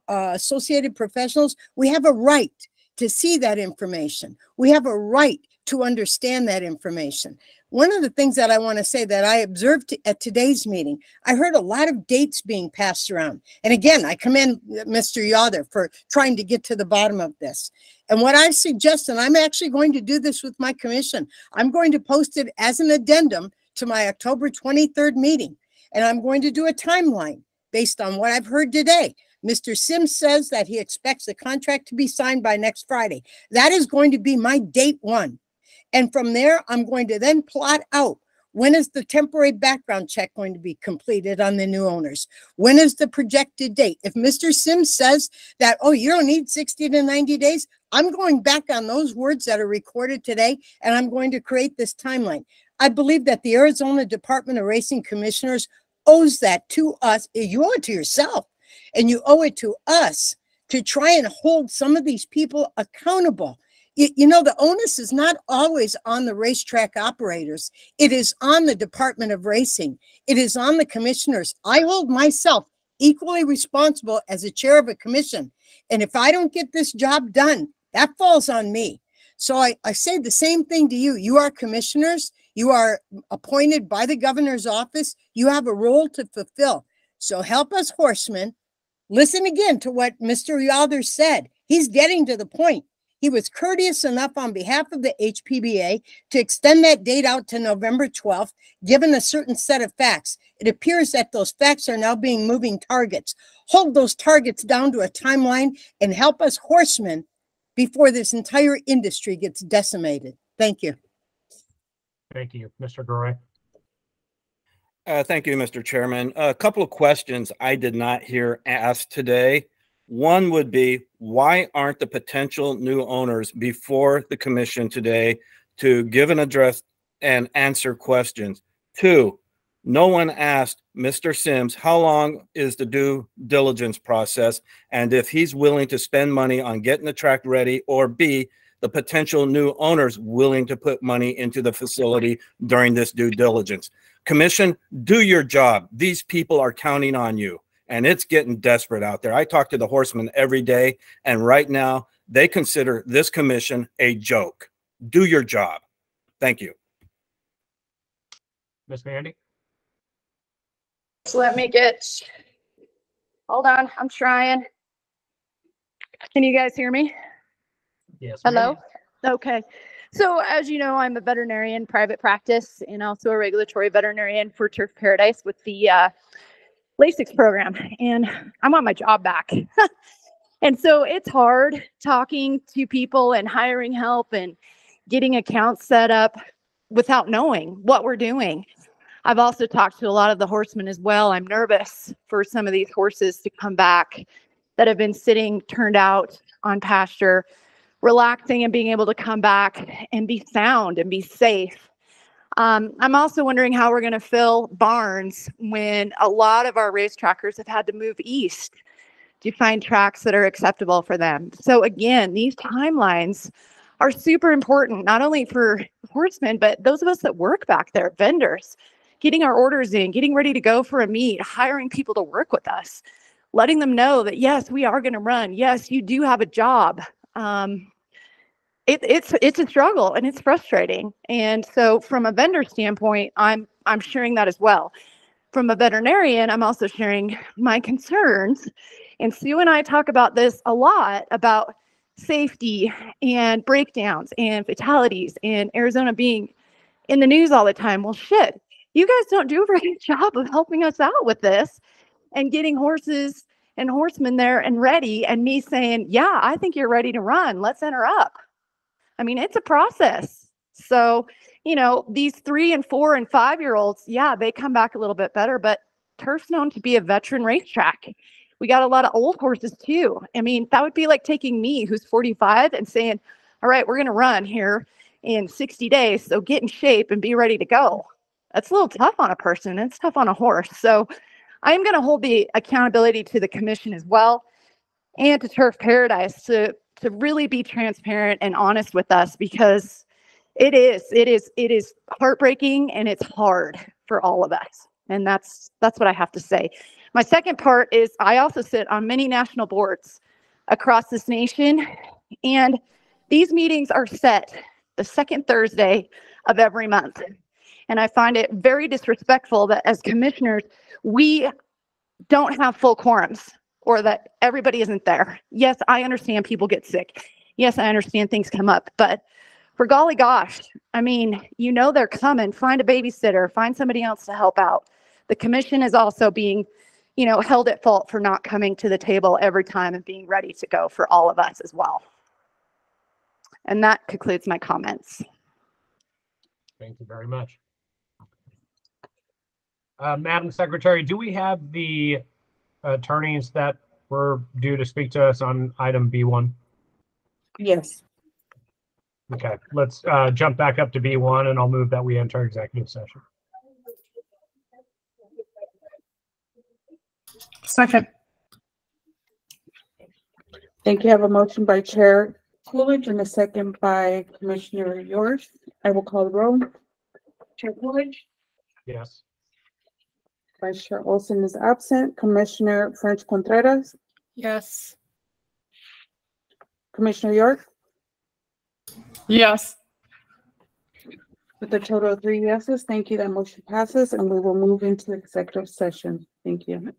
associated professionals, we have a right to see that information. We have a right to understand that information. One of the things that I want to say that I observed at today's meeting, I heard a lot of dates being passed around. And again, I commend Mr. Yother for trying to get to the bottom of this. And what I suggest, and I'm actually going to do this with my commission, I'm going to post it as an addendum to my October 23rd meeting. And I'm going to do a timeline based on what I've heard today. Mr. Sims says that he expects the contract to be signed by next Friday. That is going to be my date one. And from there, I'm going to then plot out, when is the temporary background check going to be completed on the new owners? When is the projected date? If Mr. Sims says that, oh, you don't need 60 to 90 days, I'm going back on those words that are recorded today, and I'm going to create this timeline. I believe that the Arizona Department of Racing Commissioners owes that to us. You owe it to yourself, and you owe it to us to try and hold some of these people accountable. You know, the onus is not always on the racetrack operators. It is on the Department of Racing. It is on the commissioners. I hold myself equally responsible as a chair of a commission. And if I don't get this job done, that falls on me. So I say the same thing to you. You are commissioners. You are appointed by the governor's office. You have a role to fulfill. So help us horsemen. Listen again to what Mr. Yother said. He's getting to the point. He was courteous enough on behalf of the HPBA to extend that date out to November 12th, given a certain set of facts. It appears that those facts are now being moving targets. Hold those targets down to a timeline and help us horsemen before this entire industry gets decimated. Thank you. Thank you. Mr. Groy. Thank you, Mr. Chairman. A couple of questions I did not hear asked today. One would be, why aren't the potential new owners before the commission today to give an address and answer questions? Two, no one asked Mr. Sims how long is the due diligence process, and if he's willing to spend money on getting the track ready, or B, the potential new owners willing to put money into the facility during this due diligence. Commission, do your job. These people are counting on you. And it's getting desperate out there. I talk to the horsemen every day, and right now they consider this commission a joke. Do your job. Thank you. Ms. Mandy? So let me hold on, I'm trying. Can you guys hear me? Yes. Hello? Okay. So as you know, I'm a veterinarian, private practice, and also a regulatory veterinarian for Turf Paradise with the LASIX program, and I want my job back. And so it's hard talking to people and hiring help and getting accounts set up without knowing what we're doing. I've also talked to a lot of the horsemen as well. I'm nervous for some of these horses to come back that have been sitting turned out on pasture, relaxing and being able to come back and be sound and be safe. I'm also wondering how we're going to fill barns when a lot of our racetrackers have had to move east to find tracks that are acceptable for them. So again, these timelines are super important, not only for horsemen, but those of us that work back there, vendors, getting our orders in, getting ready to go for a meet, hiring people to work with us, letting them know that, yes, we are going to run. Yes, you do have a job. It's a struggle and it's frustrating. And so from a vendor standpoint, I'm sharing that as well. From a veterinarian, I'm also sharing my concerns. And Sue and I talk about this a lot, about safety and breakdowns and fatalities and Arizona being in the news all the time. Well, shit, you guys don't do a very good job of helping us out with this and getting horses and horsemen there and ready, and me saying, yeah, I think you're ready to run. Let's enter up. I mean, it's a process. So, you know, these 3 and 4 and 5-year-olds, yeah, they come back a little bit better, but turf's known to be a veteran racetrack. We got a lot of old horses too. I mean, that would be like taking me, who's 45, and saying, all right, we're going to run here in 60 days. So get in shape and be ready to go. That's a little tough on a person. It's tough on a horse. So I'm going to hold the accountability to the commission as well, and to Turf Paradise to really be transparent and honest with us, because it is heartbreaking and it's hard for all of us. And that's what I have to say. My second part is I also sit on many national boards across this nation, and these meetings are set the second Thursday of every month. And I find it very disrespectful that as commissioners, we don't have full quorums, or that everybody isn't there. Yes, I understand people get sick. Yes, I understand things come up, but for golly gosh, I mean, you know they're coming. Find a babysitter, find somebody else to help out. The commission is also being, you know, held at fault for not coming to the table every time and being ready to go for all of us as well. And that concludes my comments. Thank you very much. Madam Secretary, do we have the attorneys that were due to speak to us on item B1? Yes. Okay, let's jump back up to B1, and I'll move that we enter executive session. Second. Thank you. I have a motion by Chair Coolidge and a second by Commissioner York. I will call the roll. Chair Coolidge? Yes. Vice Chair Olson is absent. Commissioner French Contreras? Yes. Commissioner York? Yes. With a total of 3 yeses, thank you. That motion passes, and we will move into executive session. Thank you.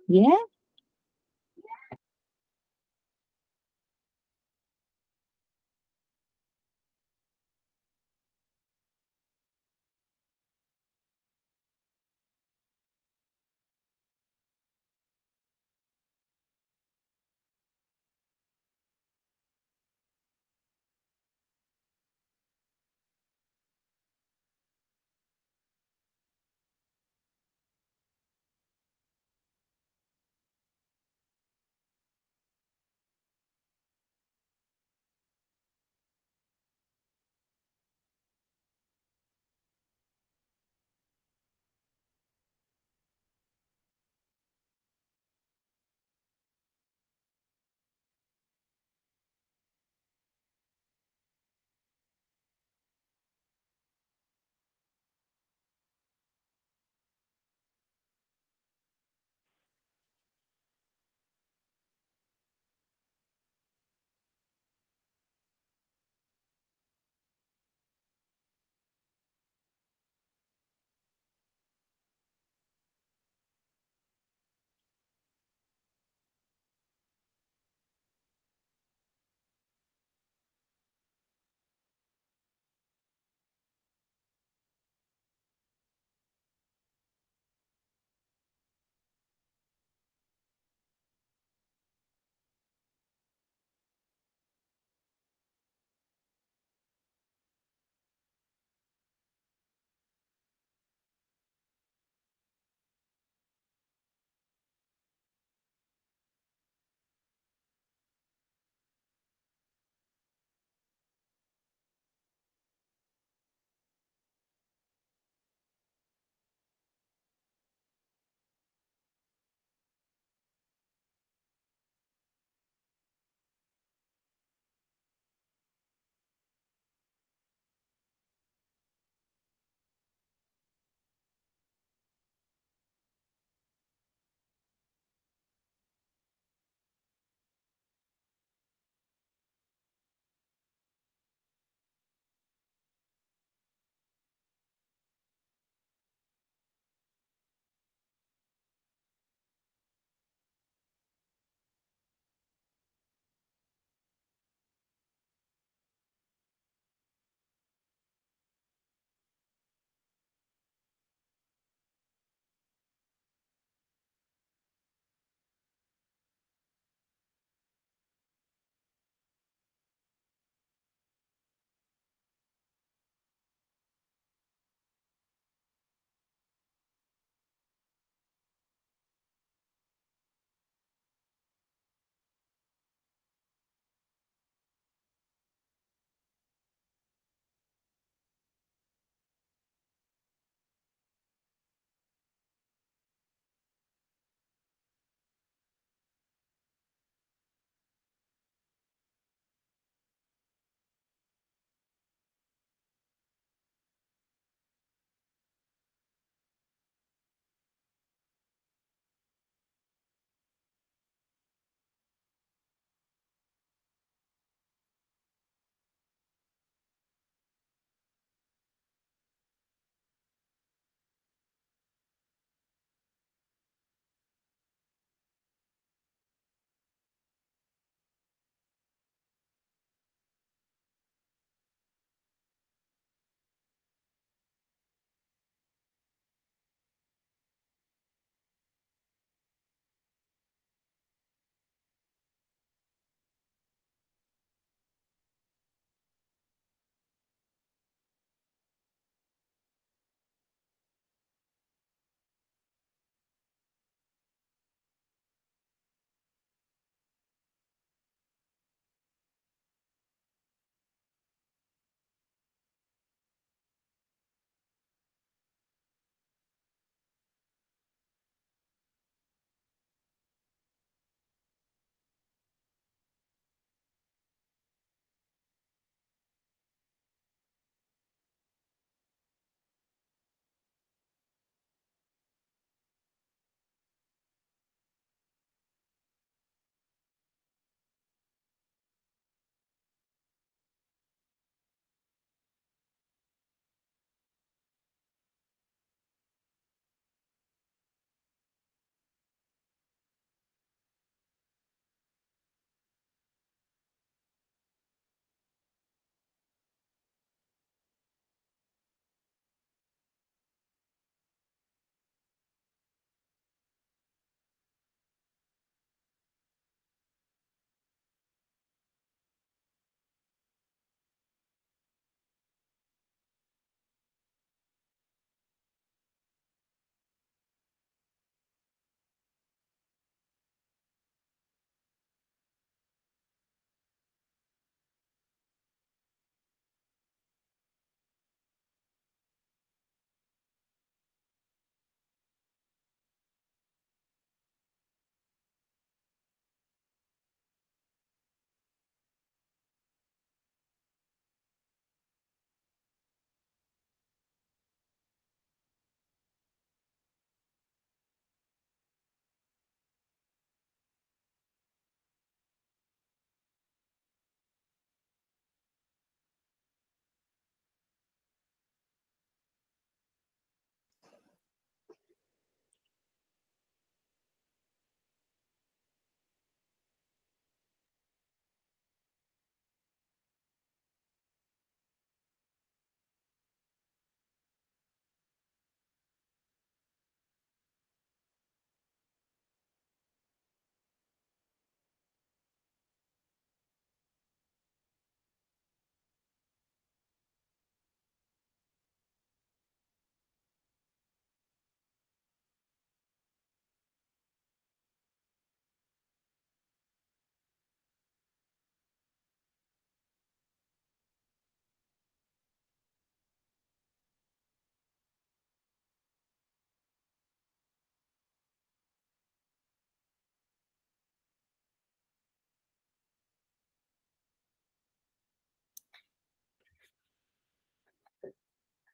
Yeah.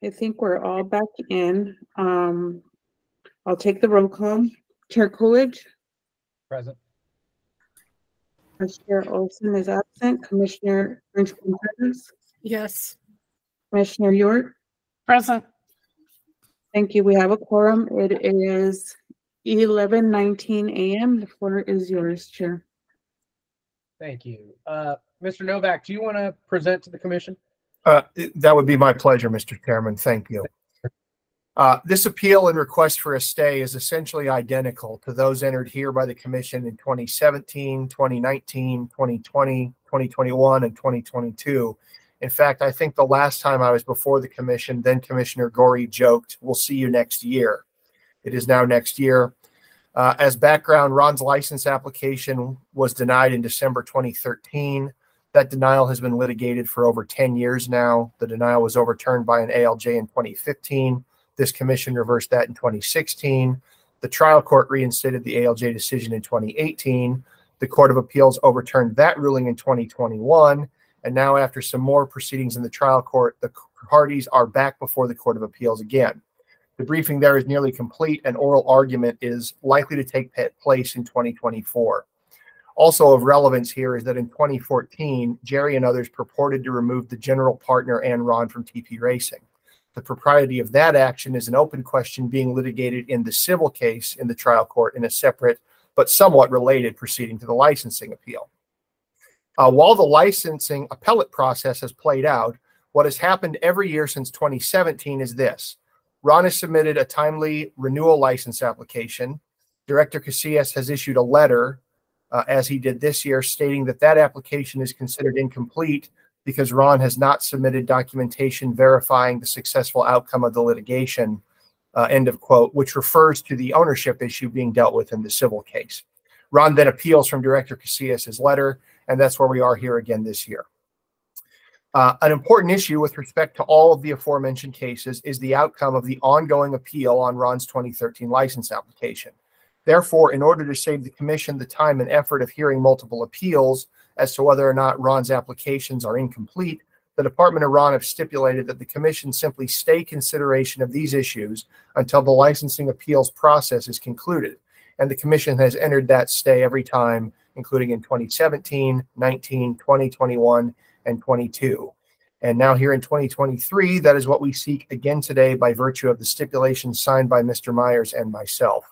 I think we're all back in. I'll take the roll call. Chair Coolidge, Present. Vice Chair Olson is absent. Commissioner French Contreras, Yes. Commissioner York. Present. Thank you. We have a quorum. It is 11:19 a.m. The floor is yours, Chair. Thank you. Mr. Novak, do you want to present to the commission? That would be my pleasure, Mr. Chairman. Thank you. This appeal and request for a stay is essentially identical to those entered here by the Commission in 2017, 2019, 2020, 2021, and 2022. In fact, I think the last time I was before the Commission, then Commissioner Gorey joked, "We'll see you next year." It is now next year. As background, Ron's license application was denied in December 2013. That denial has been litigated for over 10 years now. The denial was overturned by an ALJ in 2015. This commission reversed that in 2016. The trial court reinstated the ALJ decision in 2018. The Court of Appeals overturned that ruling in 2021. And now, after some more proceedings in the trial court, the parties are back before the Court of Appeals again. The briefing there is nearly complete, and oral argument is likely to take place in 2024. Also of relevance here is that in 2014, Jerry and others purported to remove the general partner and Ron from TP Racing. The propriety of that action is an open question being litigated in the civil case in the trial court in a separate but somewhat related proceeding to the licensing appeal. While the licensing appellate process has played out, what has happened every year since 2017 is this. Ron has submitted a timely renewal license application. Director Casillas has issued a letter, as he did this year, stating that that application is considered incomplete because Ron has not submitted documentation verifying the successful outcome of the litigation, end of quote, which refers to the ownership issue being dealt with in the civil case. Ron then appeals from Director Casillas' letter, and that's where we are here again this year. An important issue with respect to all of the aforementioned cases is the outcome of the ongoing appeal on Ron's 2013 license application. Therefore, in order to save the commission the time and effort of hearing multiple appeals as to whether or not Ron's applications are incomplete, the Department of Ron have stipulated that the commission simply stay consideration of these issues until the licensing appeals process is concluded. And the commission has entered that stay every time, including in 2017, 19, 20, 21, and 22. And now here in 2023, that is what we seek again today by virtue of the stipulations signed by Mr. Myers and myself.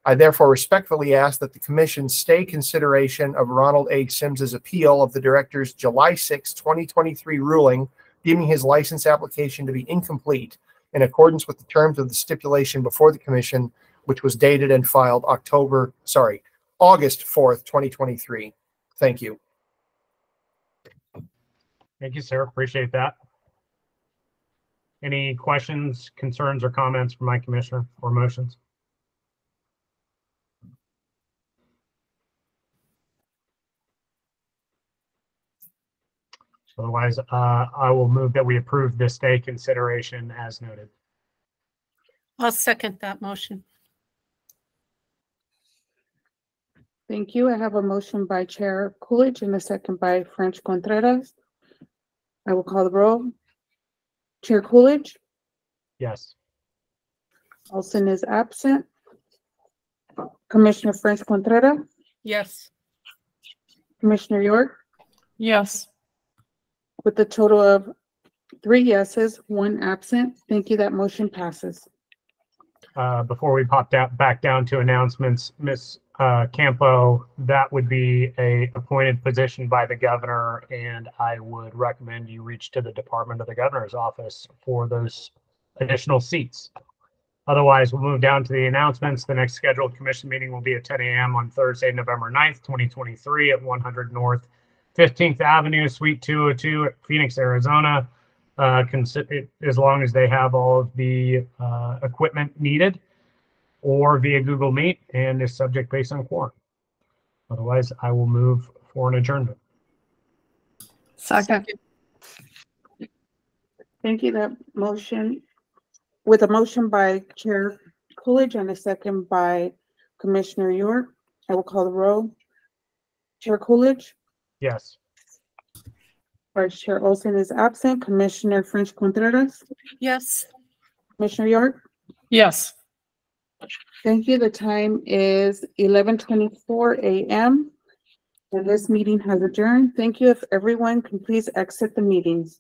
I therefore respectfully ask that the commission stay consideration of Ronald A. Sims's appeal of the director's July 6, 2023 ruling deeming his license application to be incomplete in accordance with the terms of the stipulation before the commission, which was dated and filed August 4th, 2023. Thank you. Thank you, sir. Appreciate that. Any questions, concerns, or comments from my commissioner or motions? Otherwise, I will move that we approve this stay consideration as noted. I'll second that motion. Thank you. I have a motion by Chair Coolidge and a second by French Contreras. I will call the roll. Chair Coolidge? Yes. Olson is absent. Commissioner French Contreras? Yes. Commissioner York? Yes. With a total of 3 yeses, 1 absent. Thank you. That motion passes. Before we pop back down to announcements, Ms. Campo, that would be a appointed position by the governor, and I would recommend you reach to the Department of the Governor's office for those additional seats. Otherwise, we'll move down to the announcements. The next scheduled commission meeting will be at 10 a.m. on Thursday, November 9th, 2023 at 100 North 15th Avenue, Suite 202 at Phoenix, Arizona. As long as they have all of the equipment needed, or via Google Meet, and is subject based on quorum. Otherwise, I will move for an adjournment. Second. Thank you. That motion, with a motion by Chair Coolidge and a second by Commissioner York, I will call the roll. Chair Coolidge? Yes. Vice Chair Olson is absent. Commissioner French Contreras, Yes. Commissioner York. Yes. Thank you. The time is 11:24 a.m. and this meeting has adjourned. Thank you. If everyone can please exit the meetings.